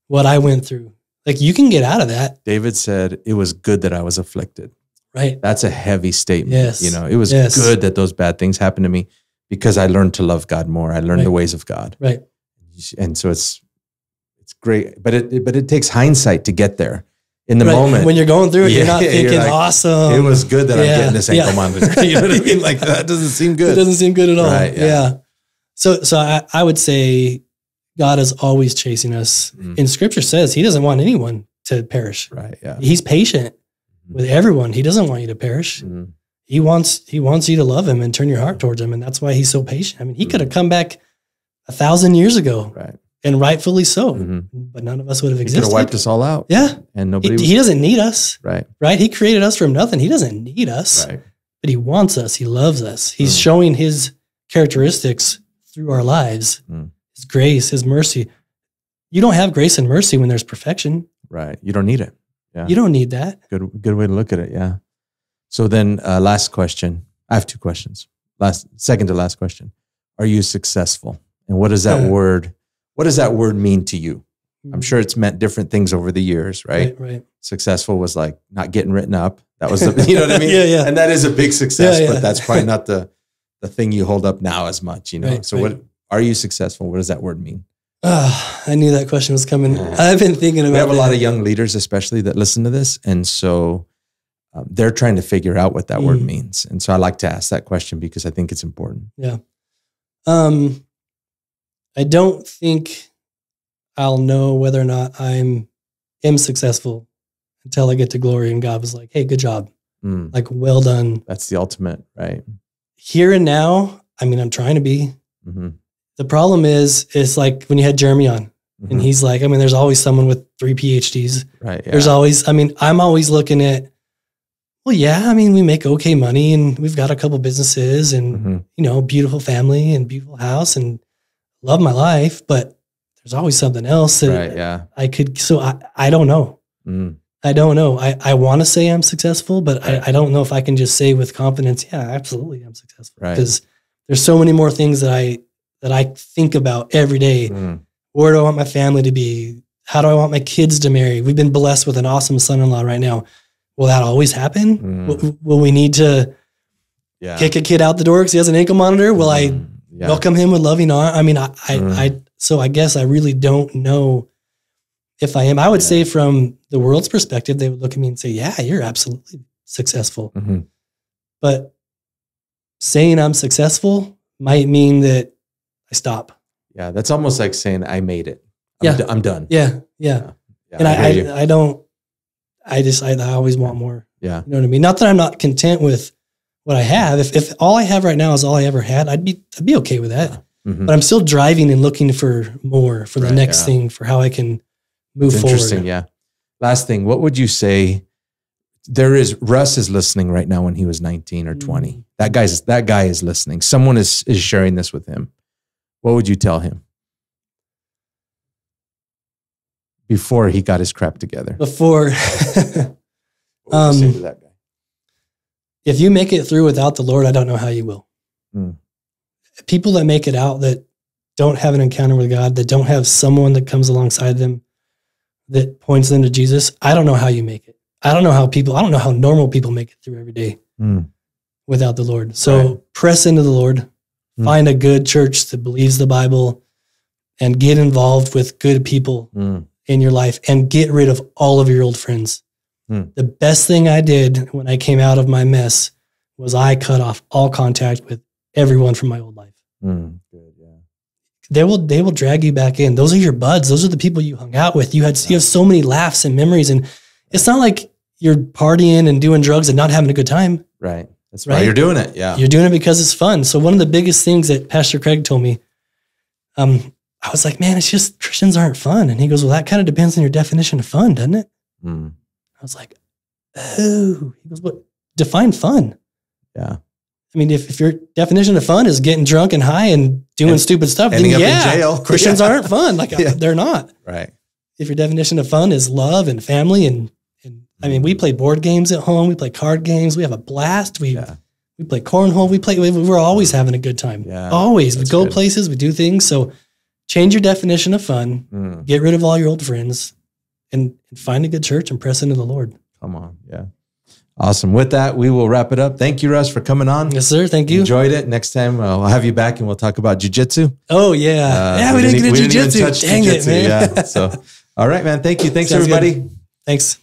what I went through. Like you can get out of that.
David said, it was good that I was afflicted.
Right.
That's a heavy statement.
Yes.
It was good that those bad things happened to me because I learned to love God more. I learned the ways of God.
Right.
And so it's great, but it takes hindsight to get there. In the moment.
When you're going through it, you're not thinking, like, awesome.
It was good that I'm getting this ankle monitor. You know what I mean? Like that doesn't seem good.
It doesn't seem good at all.
Right,
yeah. So I would say God is always chasing us. And scripture says he doesn't want anyone to perish.
Right. Yeah.
He's patient with everyone. He doesn't want you to perish. He wants you to love him and turn your heart towards him. And that's why he's so patient. I mean, he could have come back 1,000 years ago.
Right.
And rightfully so. But none of us would have existed.
He could have wiped us all out.
Yeah.
And nobody
he doesn't need us.
Right.
Right. He created us from nothing. He doesn't need us.
Right.
but he wants us. He loves us. He's showing his characteristics through our lives, his grace, his mercy. You don't have grace and mercy when there's perfection.
Right. You don't need it. Yeah.
You don't need that.
Good way to look at it. Yeah. So then last question. I have 2 questions. Second to last question. Are you successful? And what does that word mean to you? I'm sure it's meant different things over the years, right?
Right.
Successful was like not getting written up. That was, you know what I mean?
Yeah.
And that is a big success,
Yeah.
but that's probably not the thing you hold up now as much, you know?
Right,
so what, are you successful? What does that word mean?
I knew that question was coming. I've been thinking about it.
We have a lot of young leaders, especially that listen to this. And so they're trying to figure out what that word means. And so I like to ask that question because I think it's important.
Yeah. I don't think I'll know whether or not am successful until I get to glory and God was like, hey, good job. Like, well done.
That's the ultimate, right?
Here and now, I mean, I'm trying to be. The problem is like when you had Jeremy on and he's like, I mean, there's always someone with 3 PhDs.
Right. Yeah.
There's always, I mean, I'm always looking at, well, yeah, I mean, we make okay money and we've got a couple businesses and, you know, beautiful family and beautiful house and love my life, but there's always something else that I could, so I don't know. I don't know. I want to say I'm successful, but I don't know if I can just say with confidence, yeah, absolutely I'm successful. Because there's so many more things that I think about every day. Where do I want my family to be? How do I want my kids to marry? We've been blessed with an awesome son-in-law right now. Will that always happen? Will we need to kick a kid out the door because he has an ankle monitor? Will I welcome him with loving arms? I mean, so I guess I really don't know if I am. I would say from the world's perspective, they would look at me and say, yeah, you're absolutely successful. But saying I'm successful might mean that I stop.
Yeah, that's almost like saying I made it. I'm done.
Yeah. And I always want more.
Yeah.
You know what I mean? Not that I'm not content with what I have. If all I have right now is all I ever had, I'd be okay with that. But I'm still driving and looking for more, for the next thing, for how I can move forward.
Interesting. Yeah. Last thing, what would you say? Russ is listening right now when he was 19 or 20. That guy is listening. Someone is sharing this with him. What would you tell him before he got his crap together?
Before,
what would you say to that guy?
If you make it through without the Lord, I don't know how you will. People that make it out that don't have an encounter with God, that don't have someone that comes alongside them, that points them to Jesus, I don't know how you make it. I don't know how normal people make it through every day without the Lord. So press into the Lord, find a good church that believes the Bible, and get involved with good people in your life and get rid of all of your old friends. The best thing I did when I came out of my mess was I cut off all contact with everyone from my old life.
Good, yeah.
They will drag you back in. Those are your buds. Those are the people you hung out with. You have so many laughs and memories, and it's not like you're partying and doing drugs and not having a good time.
Right. That's why you're doing it. Yeah.
You're doing it because it's fun. So one of the biggest things that Pastor Craig told me, I was like, man, it's just Christians aren't fun. And he goes, well, that kind of depends on your definition of fun, doesn't it? I was like, oh. He goes, what? Define fun.
Yeah.
I mean, if your definition of fun is getting drunk and high and doing stupid stuff, then
ending up in jail.
Christians aren't fun. Like they're not.
Right.
If your definition of fun is love and family and I mean, we play board games at home. We play card games. We have a blast. We play cornhole. We're always having a good time. Yeah, always. We go places. We do things. So change your definition of fun. Get rid of all your old friends and find a good church and press into the Lord.
Come on. Yeah. Awesome. With that, we will wrap it up. Thank you, Russ, for coming on.
Yes, sir. Thank you.
Enjoyed it. Next time, I'll have you back and we'll talk about jiu-jitsu.
Oh, yeah. We didn't get into jiu-jitsu. Dang it, man.
Yeah. So, all right, man. Thank you. Thanks, everybody.
Good. Thanks.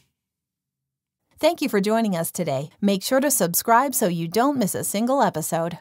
Thank you for joining us today. Make sure to subscribe so you don't miss a single episode.